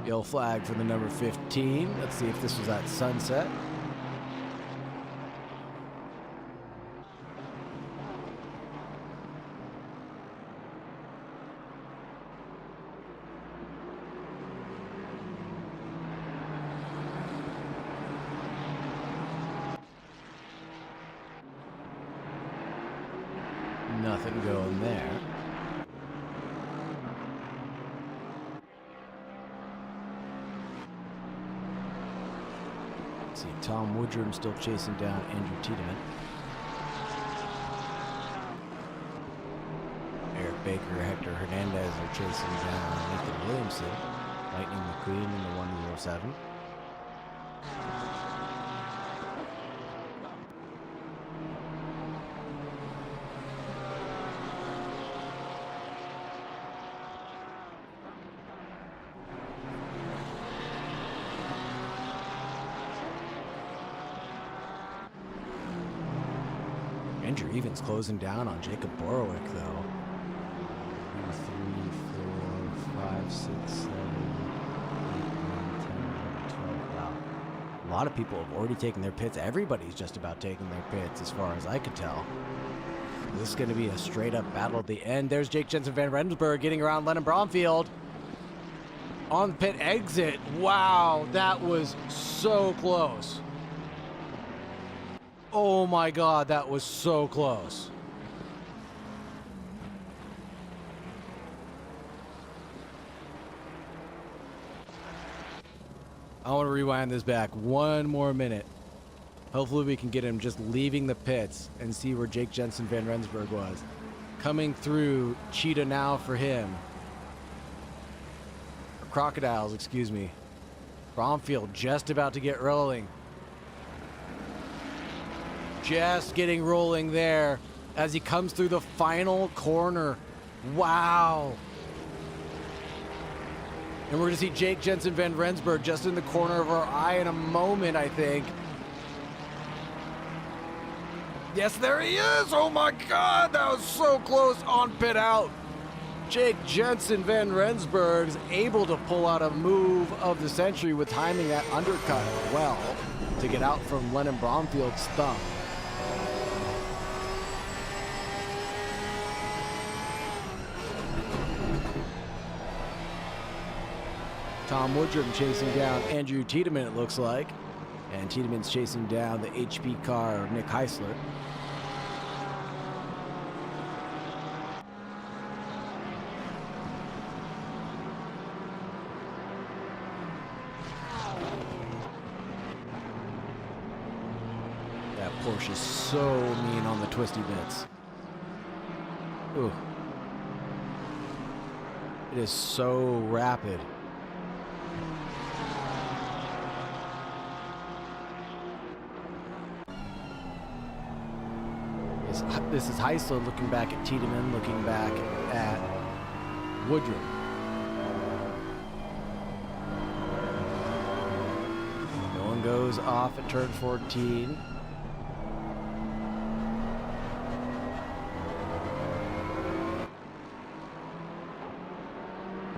Yellow flag for the number 15. Let's see if this was at sunset. Nothing going there. Let's see, Tom Woodrum still chasing down Andrew Tiedemann. Eric Baker, Hector Hernandez are chasing down Nathan Williamson. Lightning McQueen in the 107. Andrew Evans closing down on Jacob Borowick, though. 2, 3, 4, 5, 6, 7, 8, 9, 10, 11, 12. Wow. A lot of people have already taken their pits. Everybody's just about taking their pits, as far as I could tell. This is going to be a straight-up battle at the end. There's Jake Jensen Van Rensburg getting around Lennon Bromfield. On the pit exit. Wow, that was so close. Oh my God, that was so close. I want to rewind this back one more minute. Hopefully we can get him just leaving the pits and see where Jake Jensen Van Rensburg was. Coming through Cheetah now for him. Or Crocodiles, excuse me. Bromfield just about to get rolling. Just getting rolling there as he comes through the final corner. Wow. And we're going to see Jake Jensen Van Rensburg just in the corner of our eye in a moment, I think. Yes, there he is. Oh my God, that was so close on pit out. Jake Jensen Van Rensburg is able to pull out a move of the century with timing that undercut well to get out from Lennon Bromfield's thumb. Tom Woodrum chasing down Andrew Tiedemann, it looks like. And Tiedemann's chasing down the HP car of Nick Heisler. That Porsche is so mean on the twisty bits. Ooh. It is so rapid. This is Heisler looking back at Tiedemann, looking back at Woodrum. No one goes off at turn 14.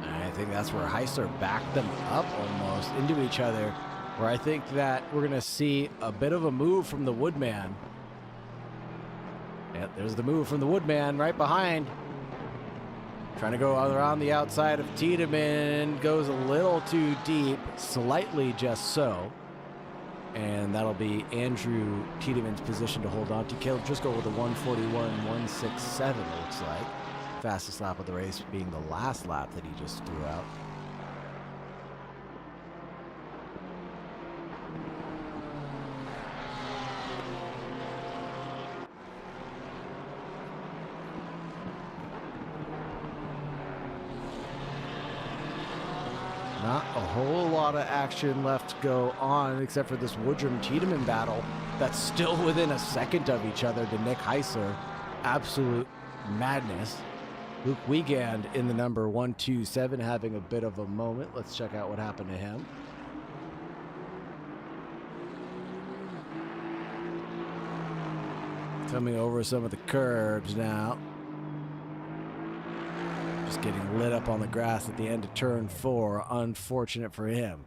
And I think that's where Heisler backed them up almost into each other, where I think that we're going to see a bit of a move from the Woodman. Yep, there's the move from the Woodman right behind. Trying to go around the outside of Tiedemann. Goes a little too deep, slightly just so. And that'll be Andrew Tiedemann's position to hold on to. Caleb Driscoll with a 1:41.167, it looks like. Fastest lap of the race being the last lap that he just threw out. Not a whole lot of action left to go on, except for this Woodrum-Tiedemann battle that's still within a second of each other to Nick Heisler. Absolute madness. Luke Wiegand in the number 127 having a bit of a moment. Let's check out what happened to him. Coming over some of the curbs now. Just getting lit up on the grass at the end of turn 4. Unfortunate for him.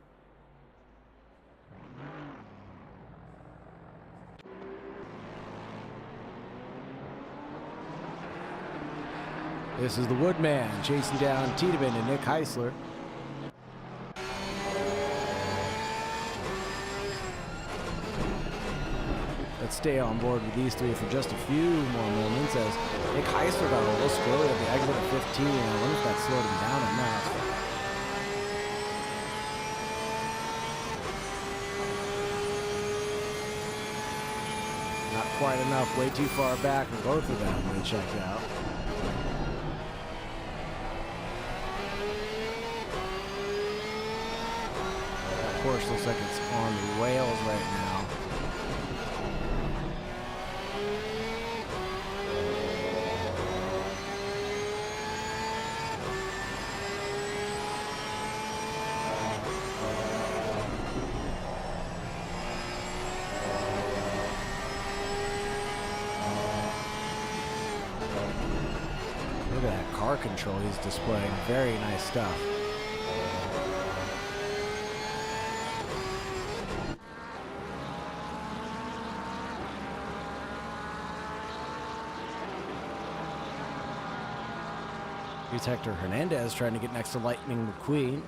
This is the Woodman chasing down Tiedemann and Nick Heisler. Let's stay on board with these three for just a few more moments as Nick Heisler got a little squirrely at the exit of 15. I wonder if that slowed him down enough. Not quite enough, way too far back for both of them when they checked out. Porsche looks like it's on the rails right now. Look at that car control he's displaying. Very nice stuff. Here's Hector Hernandez trying to get next to Lightning McQueen.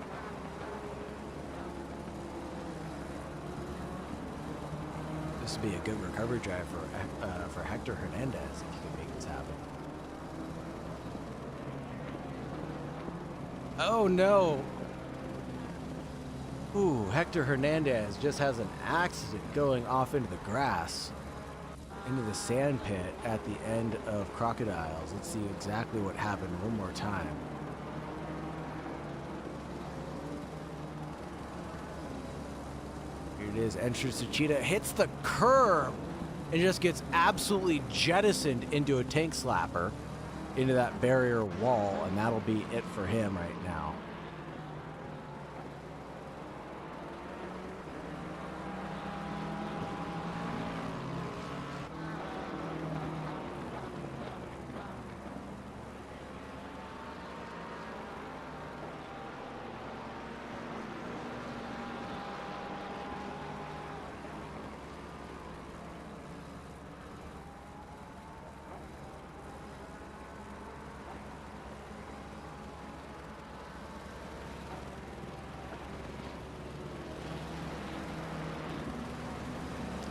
This would be a good recovery drive for Hector Hernandez if he can make this happen. Oh no! Ooh, Hector Hernandez just has an accident going off into the grass. Into the sand pit at the end of Crocodiles. Let's see exactly what happened one more time. Here it is, entrance to Cheetah, hits the curb and just gets absolutely jettisoned into a tank slapper, into that barrier wall, and that'll be it for him right now.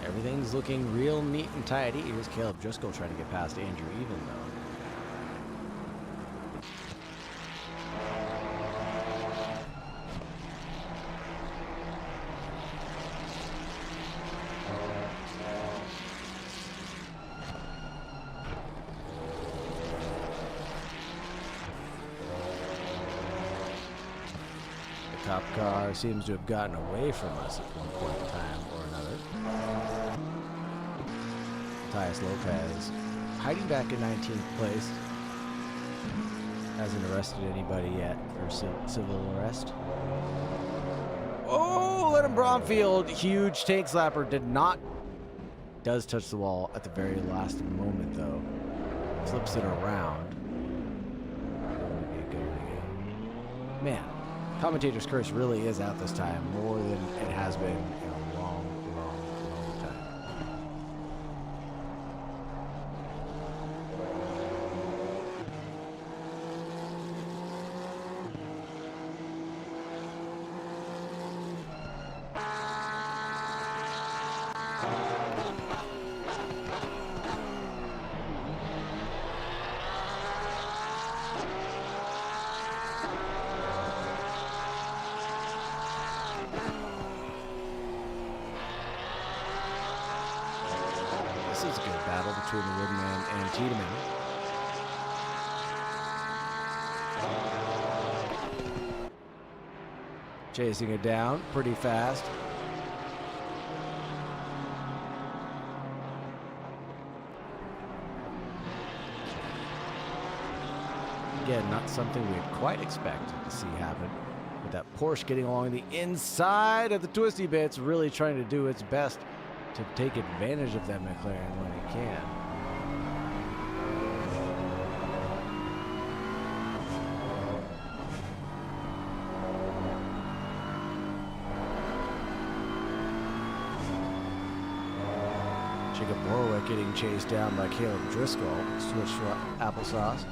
Everything's looking real neat and tidy. Here's Caleb Driscoll trying to get past Andrew Even, though. The cop car seems to have gotten away from us at one point in time or another. Matthias Lopez hiding back in 19th place. Hasn't arrested anybody yet for civil arrest. Oh, Lennon Bromfield, huge tank slapper, does touch the wall at the very last moment though. Flips it around. Man, commentator's curse really is out this time, more than it has been in a long time. This is a good battle between the Woodman and Tiedemann. Chasing it down pretty fast. Again, not something we had quite expected to see happen. With that Porsche getting along the inside of the twisty bits, really trying to do its best to take advantage of that McLaren when it can. Jacob Warwick getting chased down by Caleb Driscoll. Switch to applesauce.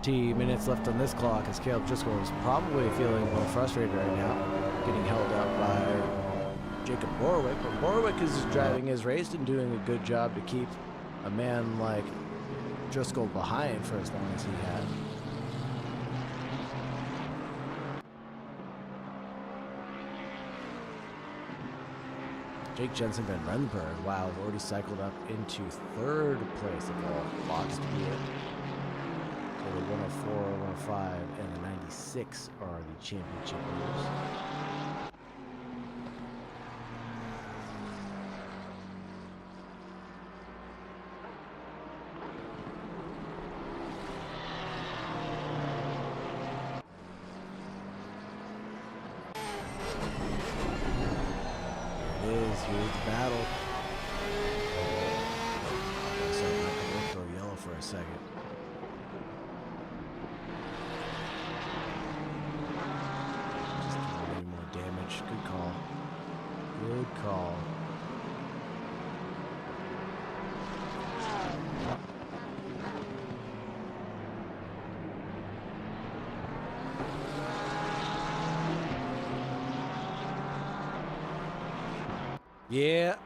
Minutes left on this clock as Caleb Driscoll is probably feeling a little frustrated right now, getting held up by Jacob Warwick. But Warwick is driving his race and doing a good job to keep a man like Driscoll behind for as long as he had. Jake Jensen Van Renberg, wow, already cycled up into third place of all clocks to be in. So the 104, 105, and the 96 are the championship winners. Here it is, here's the battle. So we'll throw yellow for a second. Good call. Good call. Yep.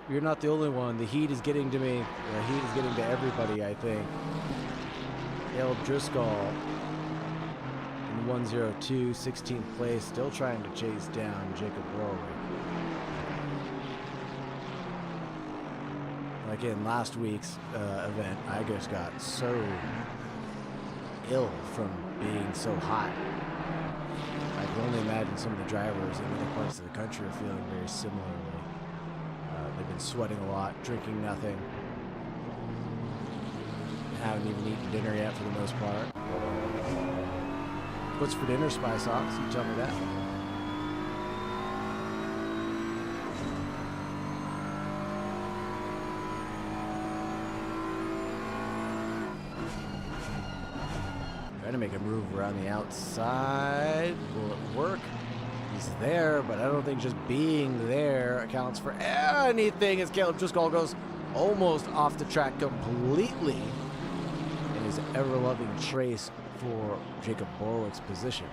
You're not the only one. The heat is getting to me. The heat is getting to everybody, I think. Caleb Driscoll. 102, 16th place, still trying to chase down Jacob Warwick. Like in last week's event, I just got so ill from being so hot. I can only imagine some of the drivers in other parts of the country are feeling very similarly. They've been sweating a lot, drinking nothing, haven't even eaten dinner yet for the most part. What's for dinner, Spy Socks? You tell me that. Trying to make a move around the outside. Will it work? He's there, but I don't think just being there accounts for anything as Caleb Driscoll goes almost off the track completely in his ever-loving trace for Jacob Warwick's position.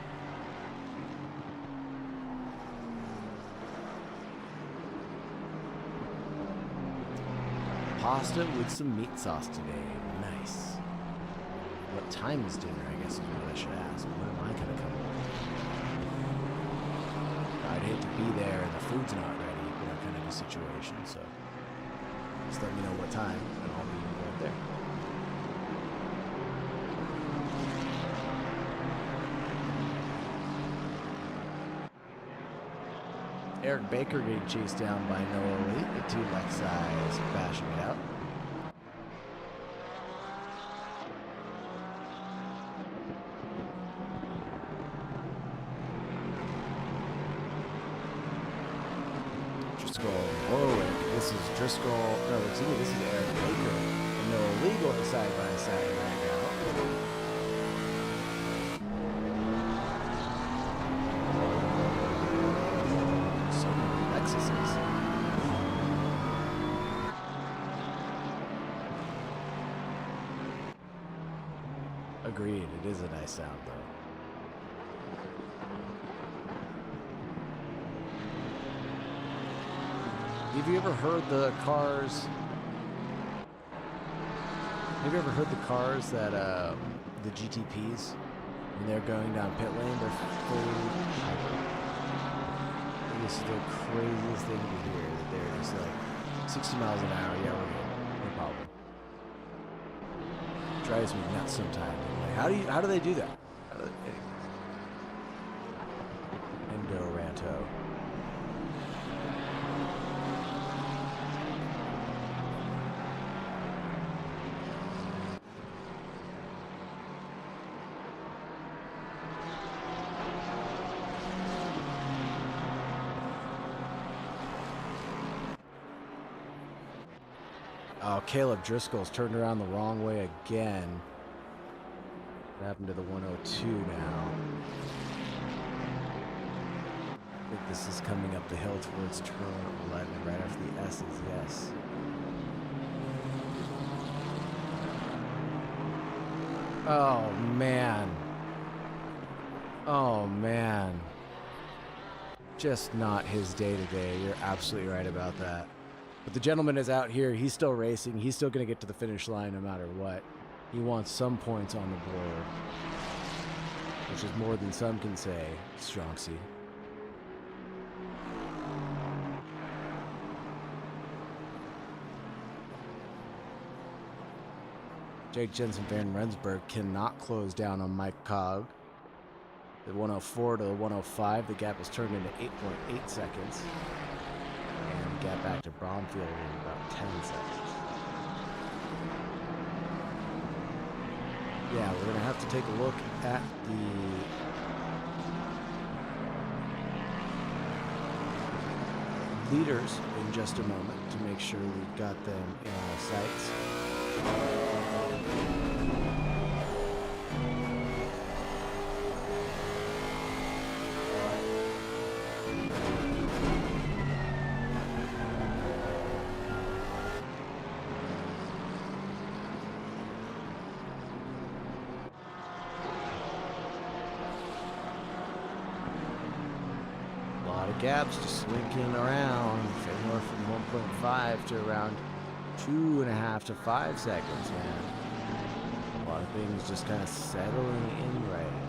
Pasta with some meat sauce today. Nice. What time is dinner, I guess is what I should ask. When am I going to come? I'd hate to be there and the food's not ready, kind of a situation, so just let me know what time and I'll be right there. Eric Baker getting chased down by Noah Lee. The two Lexis bashing it out. Driscoll, Warwick. This is Driscoll. No, excuse me. This is Eric Baker and Noah Lee going side by side right now. Agreed, it is a nice sound though. Have you ever heard the cars Have you ever heard the cars that, the GTPs, when they're going down pit lane, they're fully hyper? And this is the craziest thing to hear, that they're just like 60 miles an hour, yeah, we're good, no problem. Drives me nuts sometimes. I'm like, how do they do that? How do they, Endo Ranto. Oh, Caleb Driscoll's turned around the wrong way again. What happened to the 102 now? I think this is coming up the hill towards turn 11, right after the S's, yes. Oh, man. Oh, man. Just not his day today. You're absolutely right about that. But the gentleman is out here. He's still racing. He's still going to get to the finish line no matter what. He wants some points on the board, which is more than some can say, Strongsy. Jake Jensen Van Rensburg cannot close down on Mike Cog. The 104 to the 105, the gap is turned into 8.8 seconds. And the gap back to Bromfield in about 10 seconds. Yeah, we're going to have to take a look at the leaders in just a moment to make sure we've got them in our sights. Gaps just slinking around anywhere from 1.5 to around 2.5 to 5 seconds, man. A lot of things just kind of settling in right now.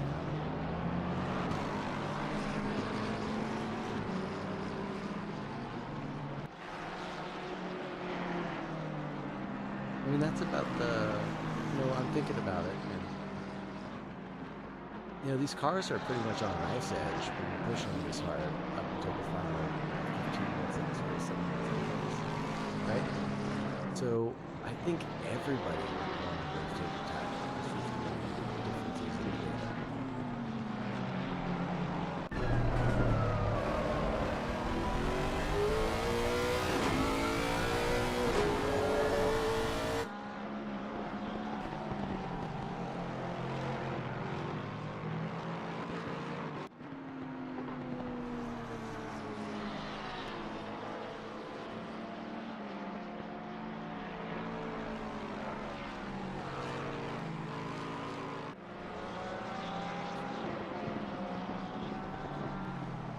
I mean, that's about the, I'm thinking about it, and these cars are pretty much on knife's edge when you're pushing them this hard up until the final 15 minutes of this race, 7 minutes of the race, right? So I think everybody would want to take the time. Differences in the data.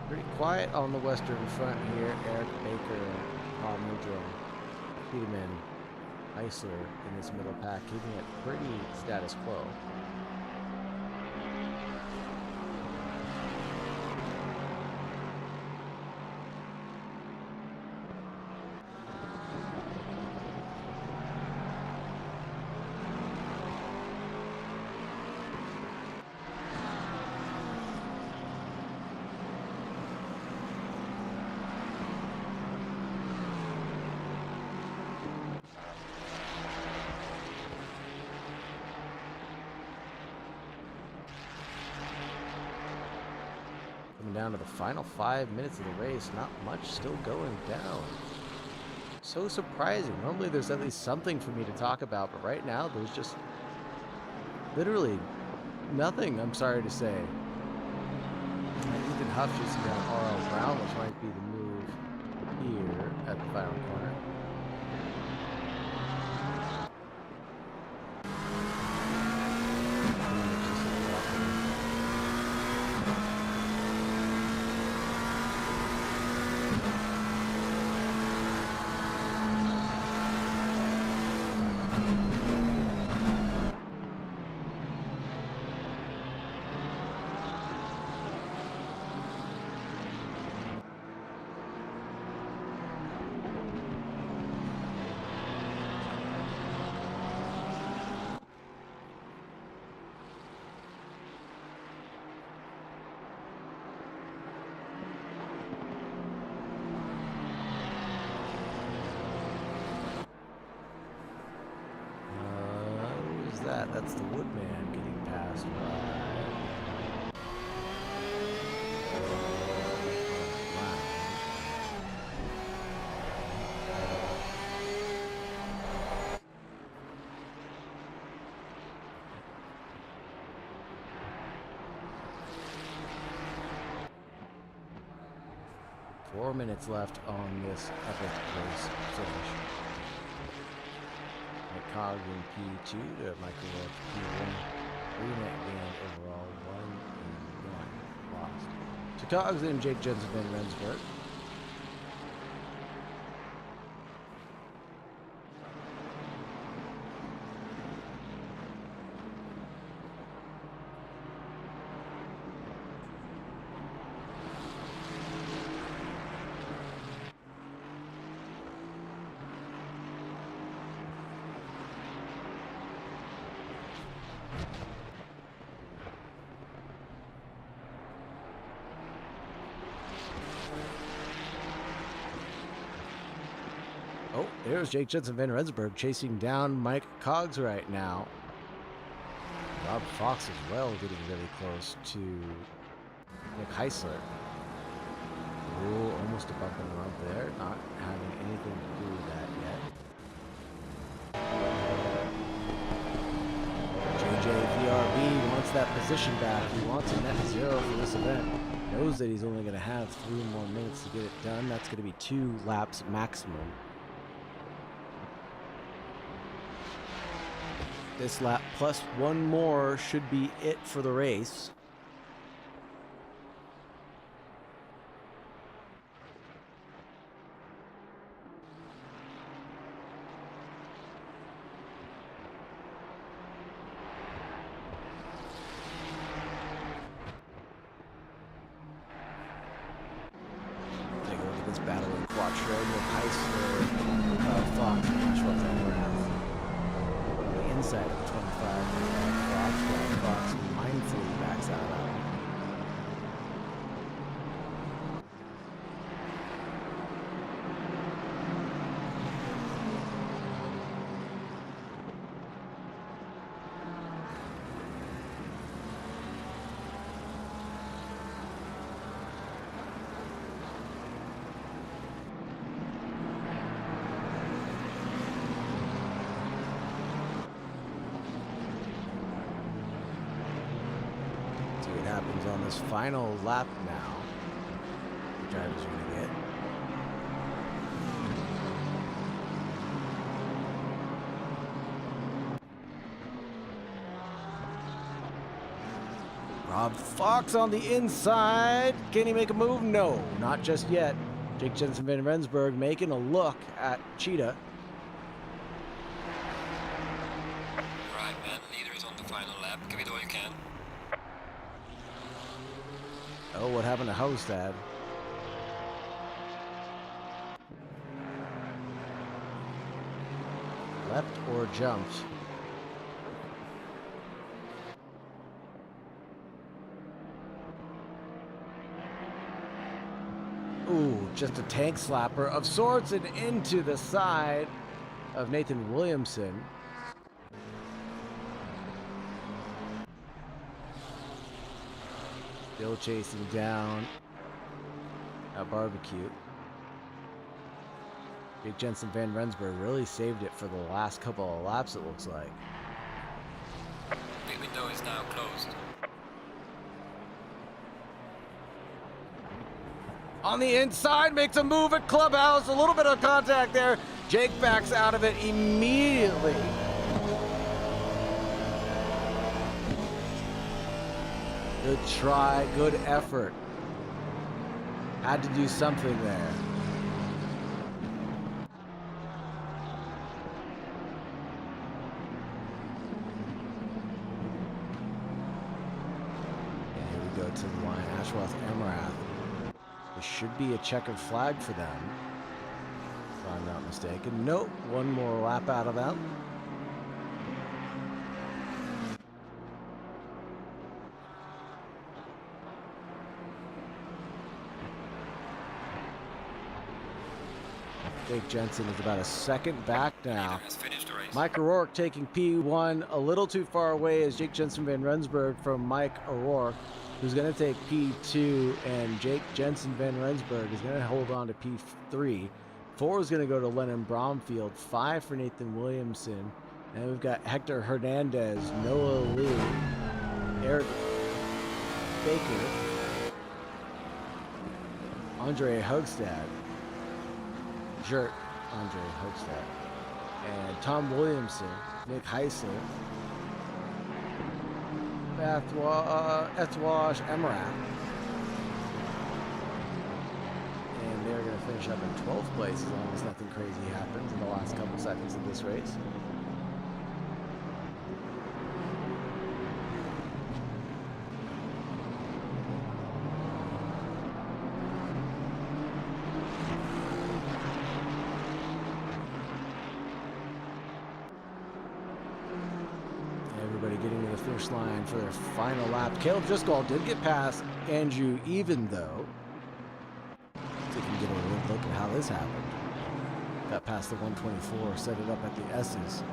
Pretty quiet on the western front here. Eric Baker and Paul Mudro, Peterman, Eisler in this middle pack, keeping it pretty status quo. Down to the final 5 minutes of the race, not much still going down. So surprising. Normally there's at least something for me to talk about, but right now there's just literally nothing, I'm sorry to say. Ethan Huff chasing down R.L. Brown, which might be the move here at the final corner. that? That's the Woodman getting passed by. Wow. 4 minutes left on this epic race finish. Cog in P2 to Microwave P1. 3-net gain overall, 1 and 1 lost. To Cogs and Jake Jensen Van Rensburg. Oh, there's Jake Jensen Van Rensburg chasing down Mike Cogs right now. Rob Fox as well getting really close to Nick Heisler. Ooh, almost a bump and rump there, not having anything to do with that yet. JJ VRB wants that position back. He wants a net zero for this event. Knows that he's only going to have 3 more minutes to get it done. That's going to be 2 laps maximum. This lap plus 1 more should be it for the race. Take a look at this battle in Quattro with Heisler, Fox, and Schwarzenegger. Inside of the 25 Fox mindfully backs out of that one. Happens on this final lap now. The drivers are going to get. Rob Fox on the inside. Can he make a move? No, not just yet. Jake Jensen Van Rensburg making a look at Cheetah. Right, man. Leader is on the final lap. Give it all you can. Oh, what happened to Hostad? Leapt or jumped? Ooh, just a tank slapper of sorts and into the side of Nathan Williamson. Still chasing down a barbecue. Jake Jensen Van Rensburg really saved it for the last couple of laps, it looks like. Pit window is now closed. On the inside, makes a move at Clubhouse. A little bit of contact there. Jake backs out of it immediately. Good try, good effort. Had to do something there. And here we go to the line. Ashworth Emrath. There should be a checkered flag for them, if I'm not mistaken. Nope, 1 more lap out of them. Jake Jensen is about a second back now. Leader has finished the race. Mike O'Rourke taking P1 a little too far away as Jake Jensen Van Rensburg from Mike O'Rourke, who's going to take P2, and Jake Jensen Van Rensburg is going to hold on to P3. 4 is going to go to Lennon Bromfield. 5 for Nathan Williamson. And we've got Hector Hernandez, Noah Lee, Eric Baker, Andre Hogstad, Jert Andre Hogstad, and Tom Williamson, Nick Heisler, Ethwash Emirath. And they're going to finish up in 12th place as long as nothing crazy happens in the last couple seconds of this race. Everybody getting to the finish line for their final lap. Caleb Driscoll did get past Andrew Even, though. So you can get a good look at how this happened. Got past the 124, set it up at the S's.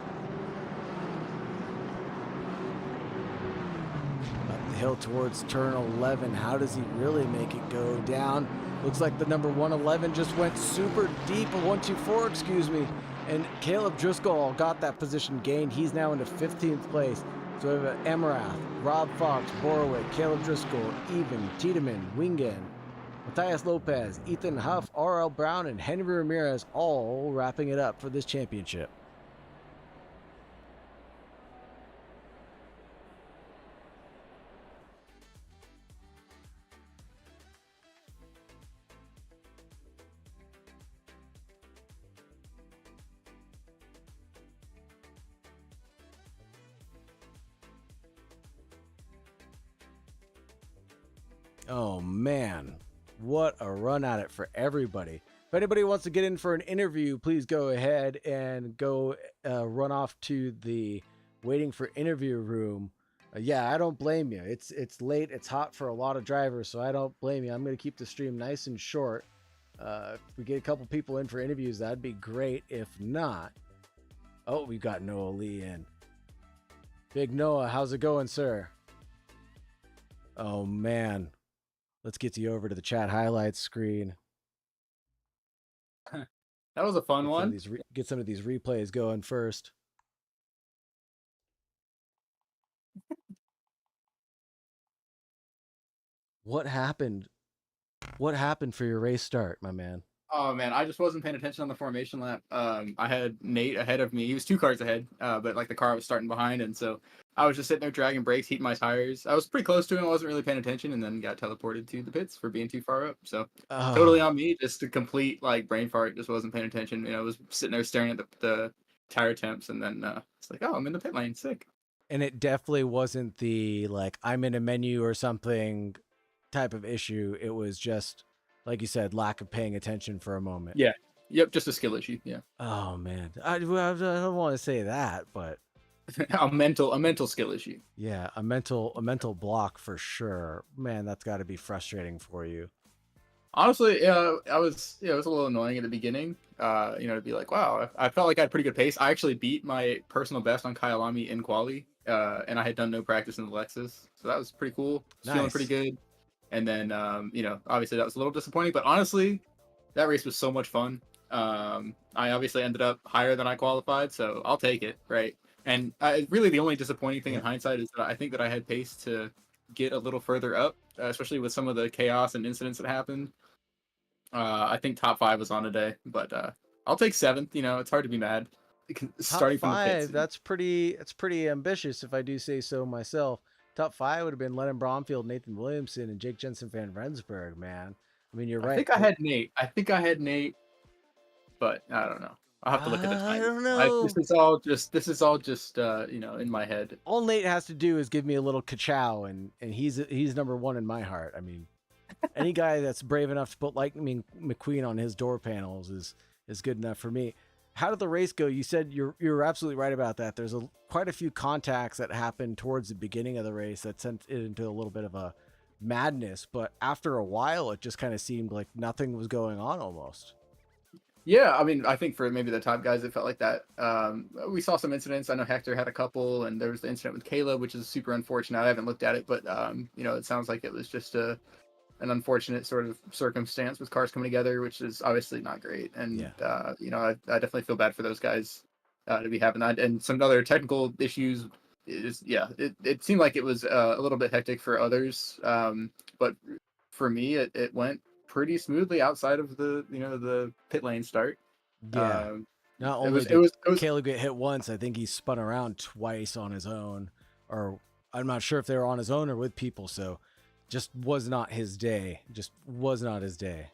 Up the hill towards turn 11. How does he really make it go down? Looks like the number 111 just went super deep, a 124, excuse me. And Caleb Driscoll got that position gained. He's now into 15th place. So we have Emirath, Rob Fox, Borowick, Caleb Driscoll, Even, Tiedemann, Wingen, Matthias Lopez, Ethan Huff, R.L. Brown, and Henry Ramirez all wrapping it up for this championship. Oh man, what a run at it for everybody. If anybody wants to get in for an interview, please go ahead and go run off to the waiting for interview room. Yeah, I don't blame you. It's late. It's hot for a lot of drivers, so I don't blame you. I'm going to keep the stream nice and short. If we get a couple people in for interviews, that'd be great. If not, oh, we've got Noah Lee in. Big Noah, how's it going, sir? Oh, man. Let's get you over to the chat highlights screen. That was a fun one. Get some of these replays going first. What happened? What happened for your race start, my man? Oh man, I just wasn't paying attention on the formation lap. I had Nate ahead of me. He was 2 cars ahead, but like the car was starting behind, and so I was just sitting there dragging brakes, heating my tires. I was pretty close to him. I wasn't really paying attention, and then got teleported to the pits for being too far up. So totally on me. Just a complete like brain fart. Just wasn't paying attention. You know, I was sitting there staring at the tire temps, and then it's like, oh, I'm in the pit lane. Sick. And it definitely wasn't the like I'm in a menu or something type of issue. It was just, like you said, lack of paying attention for a moment. Yeah. Yep. Just a skill issue. Yeah. Oh man, I don't want to say that, but a mental skill issue. Yeah, a mental block for sure. Man, that's got to be frustrating for you. Honestly, it was a little annoying at the beginning. To be like, wow, I felt like I had pretty good pace. I actually beat my personal best on Kyalami in quali, and I had done no practice in the Lexus, so that was pretty cool. Nice. Feeling pretty good. And then, obviously that was a little disappointing, but honestly, that race was so much fun. I obviously ended up higher than I qualified, so I'll take it, right? And really the only disappointing thing in hindsight is that I think that I had pace to get a little further up, especially with some of the chaos and incidents that happened. I think top 5 was on today, but I'll take 7th. You know, it's hard to be mad. Starting top 5, from the pits. that's pretty ambitious if I do say so myself. Top 5 would have been Lennon Bromfield, Nathan Williamson, and Jake Jensen Van Rensburg, man. I mean, you're right. I think I had Nate, but I don't know. I'll have to look at the time. I don't know. This is all just in my head. All Nate has to do is give me a little ka-chow, and he's number 1 in my heart. I mean, any guy that's brave enough to put Lightning McQueen on his door panels is good enough for me. How did the race go? You said you're absolutely right about that. There's quite a few contacts that happened towards the beginning of the race that sent it into a little bit of a madness, but after a while, it just kind of seemed like nothing was going on almost. Yeah, I mean, I think for maybe the top guys, it felt like that. We saw some incidents. I know Hector had a couple, and there was the incident with Caleb, which is super unfortunate. I haven't looked at it, but it sounds like it was just an unfortunate sort of circumstance with cars coming together, which is obviously not great. And I definitely feel bad for those guys to be having that, and some other technical issues. It seemed like it was a little bit hectic for others, but for me, it went pretty smoothly outside of the pit lane start. Yeah. Um, Not it only was did it was it was Caleb get hit once, I think he spun around twice on his own, or I'm not sure if they were on his own or with people. So, just was not his day. Just was not his day.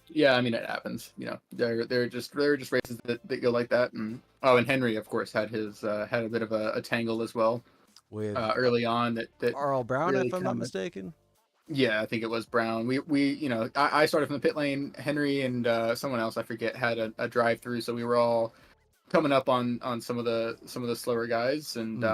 Yeah, I mean it happens. They're just races that go like that. And Henry, of course, had a bit of a tangle as well With early on that Arl Brown, really if I'm not kinda- mistaken. Yeah, I think it was Brown. I started from the pit lane. Henry and someone else I forget had a drive through, so we were all coming up on some of the slower guys, and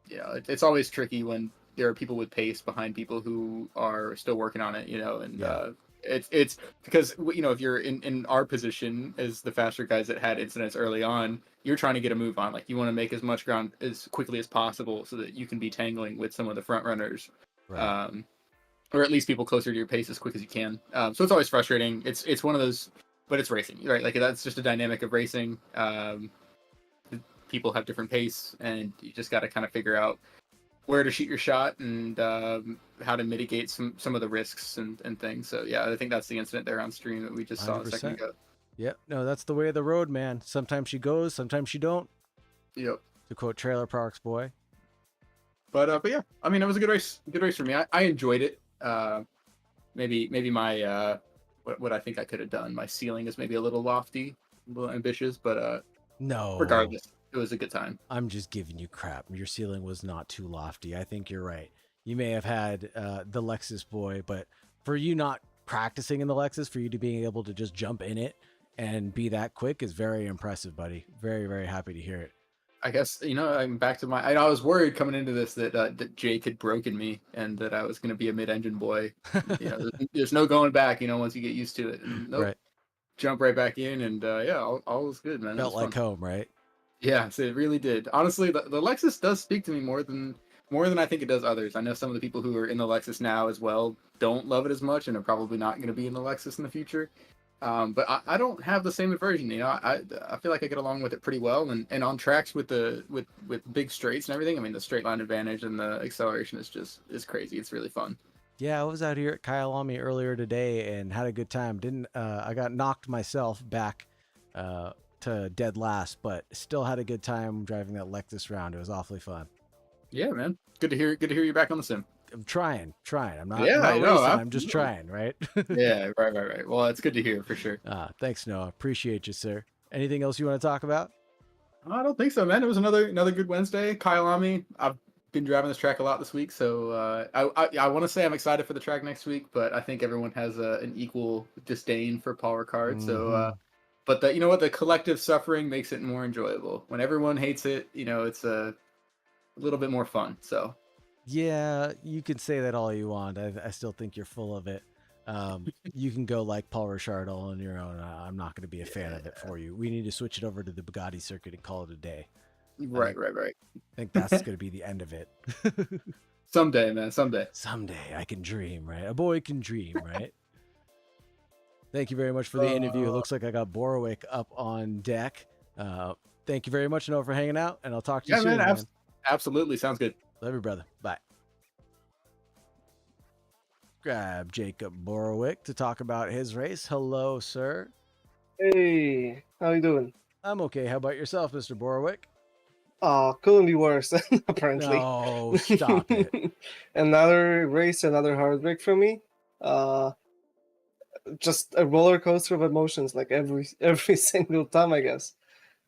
it's always tricky when there are people with pace behind people who are still working on it, and Yeah. it's because if you're in our position as the faster guys that had incidents early on, you're trying to get a move on, like you want to make as much ground as quickly as possible so that you can be tangling with some of the front runners. Right. Or at least people closer to your pace as quick as you can. So it's always frustrating. It's one of those, but it's racing, right? Like that's just a dynamic of racing. People have different pace, and you just got to kind of figure out where to shoot your shot and how to mitigate some of the risks and things. So yeah, I think that's the incident there on stream that we just saw a 100%. second ago. Yep. No, that's the way of the road, man. Sometimes she goes, sometimes she don't. Yep. To quote Trailer Parks Boy. But yeah, I mean, it was a good race for me. I enjoyed it. Maybe my what I think I could have done. My ceiling is maybe a little lofty, a little ambitious, but No. regardless, it was a good time. I'm just giving you crap. Your ceiling was not too lofty. I think you're right. You may have had the Lexus Boy, but for you not practicing in the Lexus, for you to being able to just jump in it and be that quick is very impressive, buddy. Very, very happy to hear it. I guess I'm back to I was worried coming into this that Jake had broken me and that I was going to be a mid-engine boy. There's no going back. Once you get used to it, and nope, Right. jump right back in, and all was good, man. It Felt was like fun. home, right? Yeah, so it really did. Honestly, the Lexus does speak to me more than I think it does others. I know some of the people who are in the Lexus now as well don't love it as much and are probably not going to be in the Lexus in the future. But I don't have the same aversion. I feel like I get along with it pretty well, and on tracks with big straights and everything. I mean, the straight line advantage and the acceleration is crazy. It's really fun. Yeah, I was out here at Kyalami earlier today and had a good time. I got knocked myself back to dead last, but still had a good time driving that Lexus round. It was awfully fun. Yeah, man. Good to hear you back on the sim. I'm trying. I'm not, Yeah, not I know, racing. I'm just absolutely. trying, right? Yeah, right. Well, it's good to hear for sure. Thanks, Noah. Appreciate you, sir. Anything else you want to talk about? I don't think so, man. It was another good Wednesday. Kyalami. I've been driving this track a lot this week, so I want to say I'm excited for the track next week, but I think everyone has an equal disdain for Paul Ricard. So, but the collective suffering makes it more enjoyable. When everyone hates it, it's a little bit more fun. So. Yeah, you can say that all you want. I still think you're full of it. You can go like Paul Ricard all on your own. I'm not going to be a fan of it for you. We need to switch it over to the Bugatti circuit and call it a day. Right. I think that's going to be the end of it. Someday, man. Someday. Someday I can dream, right? A boy can dream, right? Thank you very much for the interview. It looks like I got Borowick up on deck. Thank you very much, Noah, for hanging out, and I'll talk to you soon, man. Absolutely. Sounds good. Love you, brother. Bye. Grab Jacob Borowick to talk about his race. Hello, sir. Hey, how you doing? I'm okay. How about yourself, Mr. Borowick? Couldn't be worse, apparently. No, stop it. Another race, another heartbreak for me. Just a roller coaster of emotions, like every single time, I guess.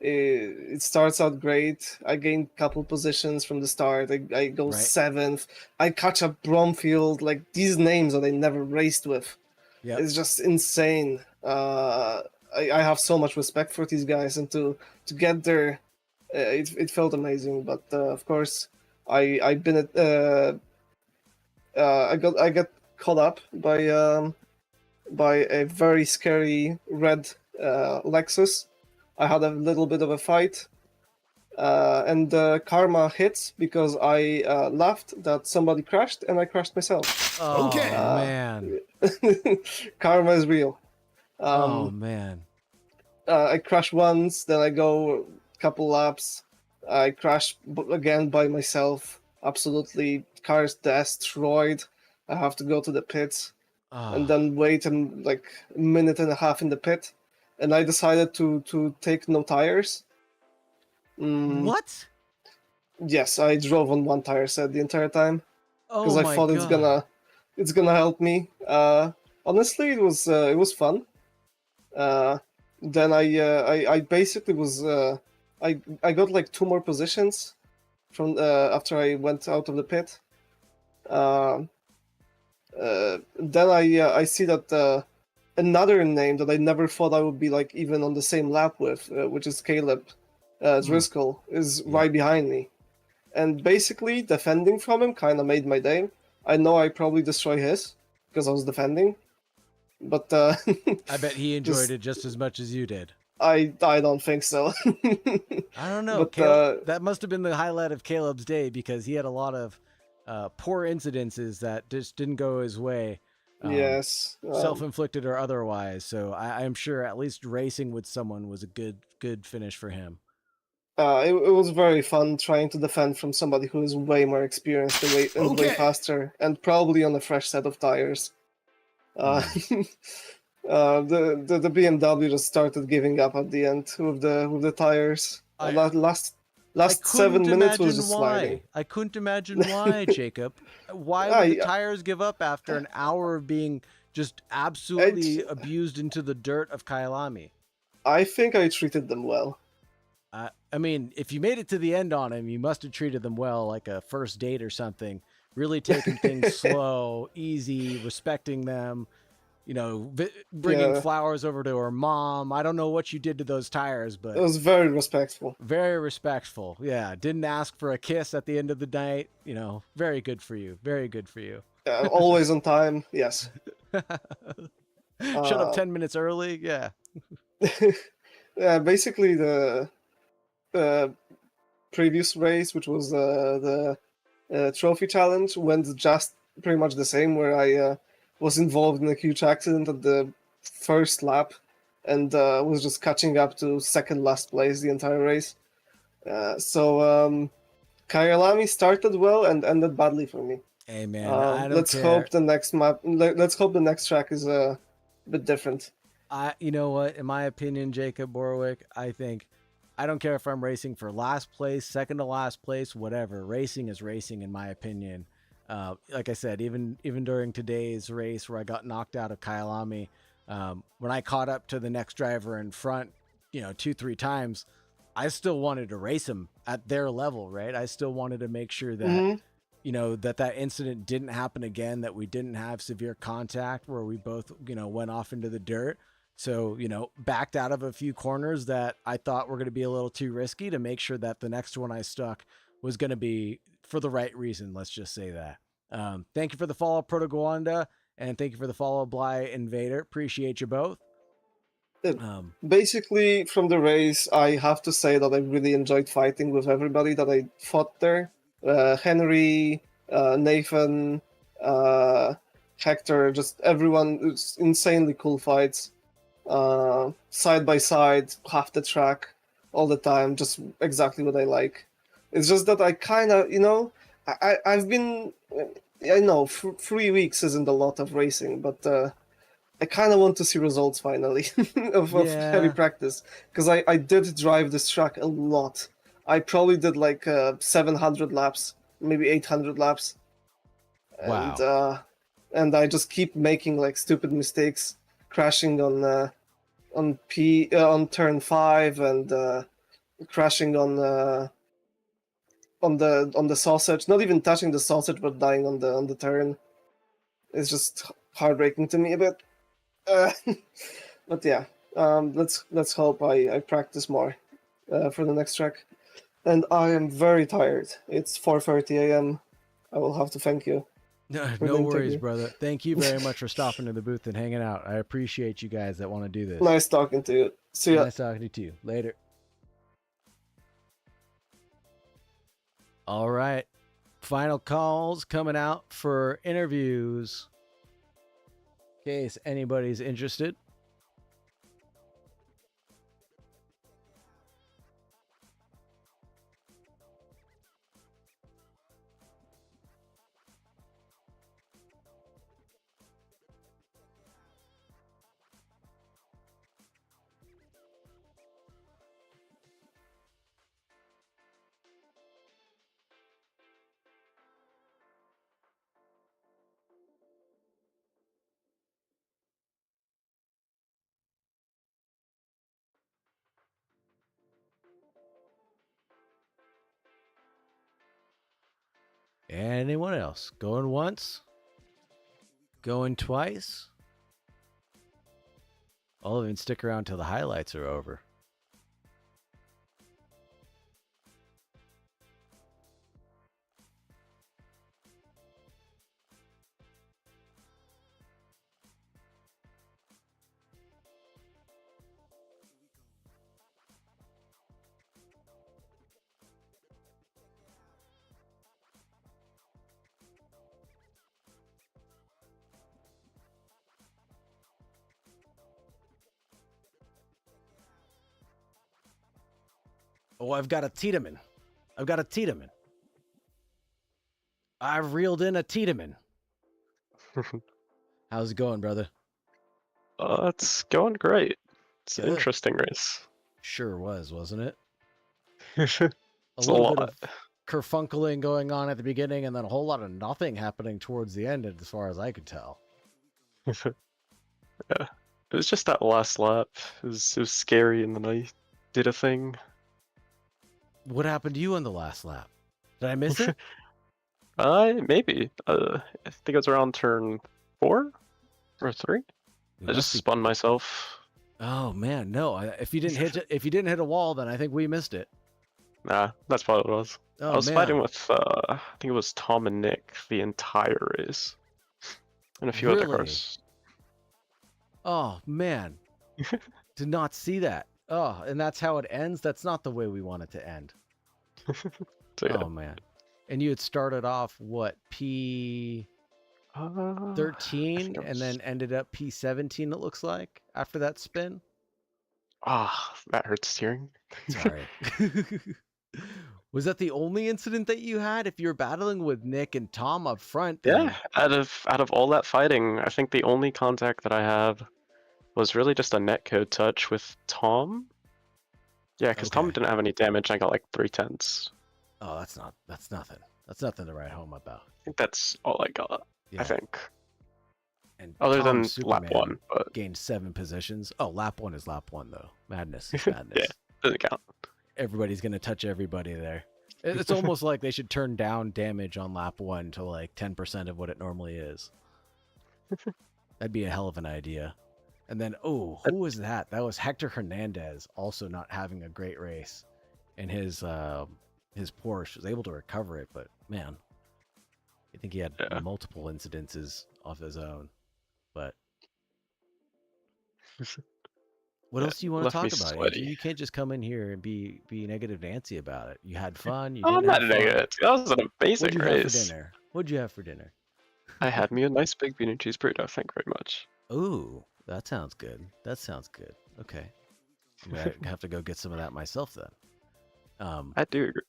It starts out great. I gained a couple positions from the start. I go Right. 7th. I catch up Bromfield, like these names that I never raced with. Yep. It's just insane. I have so much respect for these guys, and to get there, it felt amazing. But of course, I got caught up by by a very scary red Lexus. I had a little bit of a fight, and karma hits because I laughed that somebody crashed and I crashed myself. Oh Okay. man. Karma is real. Oh man. I crash once, then I go a couple laps. I crash again by myself. Absolutely, car is destroyed. I have to go to the pits and Oh. then wait like a minute and a half in the pit. And I decided to take no tires. What? Yes, I drove on one tire set the entire time because Oh I my thought god. it's gonna help me. Honestly, it was fun. Then I basically was I got like 2 more positions from after I went out of the pit. Uh, then I see that another name that I never thought I would be like even on the same lap with, which is Caleb Driscoll, is Yeah. right behind me, and basically defending from him kind of made my day. I know I probably destroy his because I was defending, but I bet he enjoyed Just- it just as much as you did. I don't think so. I don't know. But, Caleb, that must have been the highlight of Caleb's day because he had a lot of poor incidences that just didn't go his way. Yes. Self-inflicted or otherwise. So I'm sure at least racing with someone was a good finish for him. It was very fun trying to defend from somebody who is way more experienced and way Okay. faster, and probably on a fresh set of tires. The BMW just started giving up at the end with the tires. Last I 7 couldn't minutes was imagine just why. sliding. I couldn't imagine why, Jacob. Why would the tires give up after an hour of being just absolutely abused into the dirt of Kyalami? I think I treated them well. I mean, if you made it to the end on him, you must have treated them well, like a first date or something. Really taking things slow, easy, respecting them. You know, bringing Yeah. flowers over to her mom. I don't know what you did to those tires, but It was very respectful. very respectful. Yeah, didn't ask for a kiss at the end of the night. You know, very good for you. Very good for you. Always on time. Yes. Shut up 10 minutes early. Yeah. Yeah. Basically, the previous race, which was the trophy challenge, went just pretty much the same. Where I was involved in a huge accident at the first lap, and was just catching up to second last place the entire race. So Kyalami started well and ended badly for me. Hey man, I don't Let's care. hope the next map. Let's hope the next track is a bit different. You know what? In my opinion, Jacob Borwick, I think I don't care if I'm racing for last place, second to last place, whatever. Racing is racing, in my opinion. Like I said, even during today's race where I got knocked out of Kyalami, when I caught up to the next driver in front, 2-3 times, I still wanted to race him at their level, right? I still wanted to make sure that Mhm. that incident didn't happen again, that we didn't have severe contact where we both, went off into the dirt. So, backed out of a few corners that I thought were going to be a little too risky to make sure that the next one I stuck was going to be for the right reason. Let's just say that. Thank you for the follow, Protoguanda, and thank you for the follow, Bly Invader. Appreciate you both. Basically, from the race, I have to say that I really enjoyed fighting with everybody that I fought there. Henry, Nathan, Hector, just everyone. It's insanely cool fights. Side by side, half the track, all the time, just exactly what I like. It's just that I kind of, I've been, I know 3 weeks isn't a lot of racing, but I kind of want to see results finally of heavy Yeah. practice, because I did drive this track a lot. I probably did like 700 laps, maybe 800 laps. Wow. And I just keep making like stupid mistakes, crashing on turn 5 and crashing on the sausage, not even touching the sausage but dying on the turn. It's just heartbreaking to me a bit. But yeah, let's hope I practice more for the next track. And I am very tired. It's 4:30 a.m. I will have to thank you. No, for no the worries, interview. brother. Thank you very much for stopping in the booth and hanging out. I appreciate you guys that want to do this. Nice talking to you. See ya. Nice talking to you. Later. All right. Final calls coming out for interviews. In case anybody's interested. Anyone else? Going once? Going twice? I'll even stick around till the highlights are over. Oh, I've got a Tiedemann. I've got a Tiedemann. I've reeled in a Tiedemann. How's it going, brother? It's going great. It's an Good. interesting race. Sure was, wasn't it? It's A a little bit lot. of kerfunkling going on at the beginning, and then a whole lot of nothing happening towards the end, as far as I could tell. Yeah. It was just that last lap. It was scary, and then I did a thing. What happened to you on the last lap? Did I miss it? Maybe. I think it was around turn 4 or 3. We I must just be- spun myself. Oh man, no! If you didn't hit a wall, then I think we missed it. Nah, that's probably what it was. Oh I was man, fighting with I think it was Tom and Nick the entire race, and a few other Really? cars. oh man, did not see that. Oh, and that's how it ends. That's not the way we want it to end. So yeah. Oh man, and you had started off what P13 I think it and was- then ended up P17. It looks like after that spin. That hurts steering. Sorry. Was that the only incident that you had? If you're battling with Nick and Tom up front, then Yeah, out of all that fighting, I think the only contact that I have was really just a netcode touch with Tom. Yeah, because Tom Okay. didn't have any damage. I got like 3/10. oh, that's nothing. That's nothing to write home about. I think that's all I got. Yeah. I think, And other Tom than lap Superman 1, but gained 7 positions. Oh, lap 1 is lap 1 though. Madness is madness. doesn't count. Everybody's gonna touch everybody there. It's almost like they should turn down damage on lap 1 to like 10% of what it normally is. That'd be a hell of an idea. And then, oh, who was that? That was Hector Hernandez, also not having a great race. And his Porsche was able to recover it, but man, I think he had Yeah. multiple incidences of his own. But what Yeah, else do you want to left me talk about? sweaty. You can't just come in here and be negative Nancy about it. You had fun. You Oh, I'm didn't not have fun. negative. That was an amazing What'd you have for race. dinner? What'd you have for dinner? I had me a nice big bean and cheese burrito. Thank you very much. Ooh, that sounds good. That sounds good. Okay, I'm gonna have to go get some of that myself then. I do agree.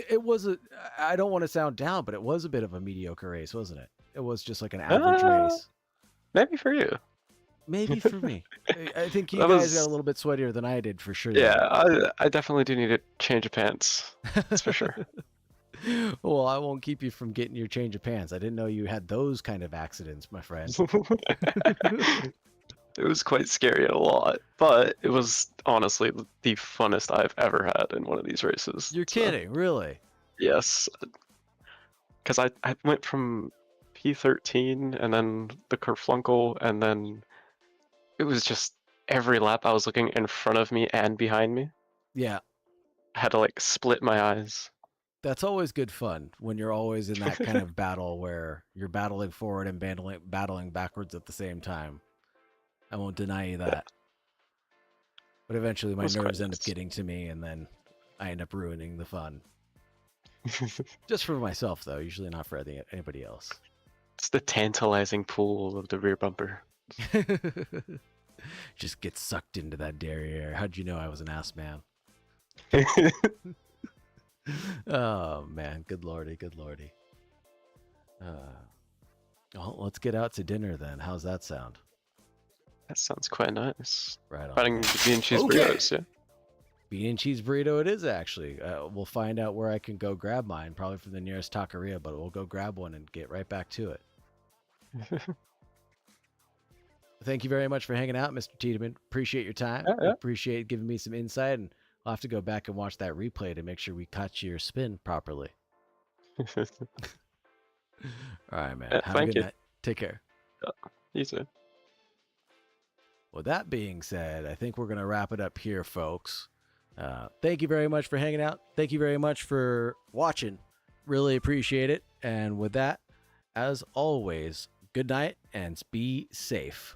It was a. I don't want to sound down, but it was a bit of a mediocre race, wasn't it? It was just like an average race. Maybe for you. Maybe for me. I think you That guys was- got a little bit sweatier than I did for sure. Yeah, I definitely do need a change of pants. That's for sure. Well, I won't keep you from getting your change of pants. I didn't know you had those kind of accidents, my friend. It was quite scary a lot, but it was honestly the funnest I've ever had in one of these races. You're So, kidding, really? yes. Because I went from P13 and then the Kerflunkel, and then it was just every lap I was looking in front of me and behind me. Yeah. I had to like split my eyes. That's always good fun when you're always in that kind of battle where you're battling forward and battling backwards at the same time. I won't deny you that. But eventually my That's quite nerves end up nice. getting to me and then I end up ruining the fun. Just for myself though, usually not for anybody else. It's the tantalizing pull of the rear bumper. Just get sucked into that derriere. How'd you know I was an ass man? Oh man, good lordy, good lordy. Well, let's get out to dinner then. How's that sound? That sounds quite nice. Right on. Fighting the bean and cheese Okay. burritos, yeah. Bean and cheese burrito it is actually. We'll find out where I can go grab mine, probably from the nearest taqueria, but we'll go grab one and get right back to it. Thank you very much for hanging out, Mr. Tiedemann. Appreciate your time. Yeah. Appreciate giving me some insight, and I'll have to go back and watch that replay to make sure we caught your spin properly. All right, man. Yeah, Have a thank good you. night. Take care. You too. With that being said, I think we're going to wrap it up here, folks. Thank you very much for hanging out. Thank you very much for watching. Really appreciate it. And with that, as always, good night and be safe.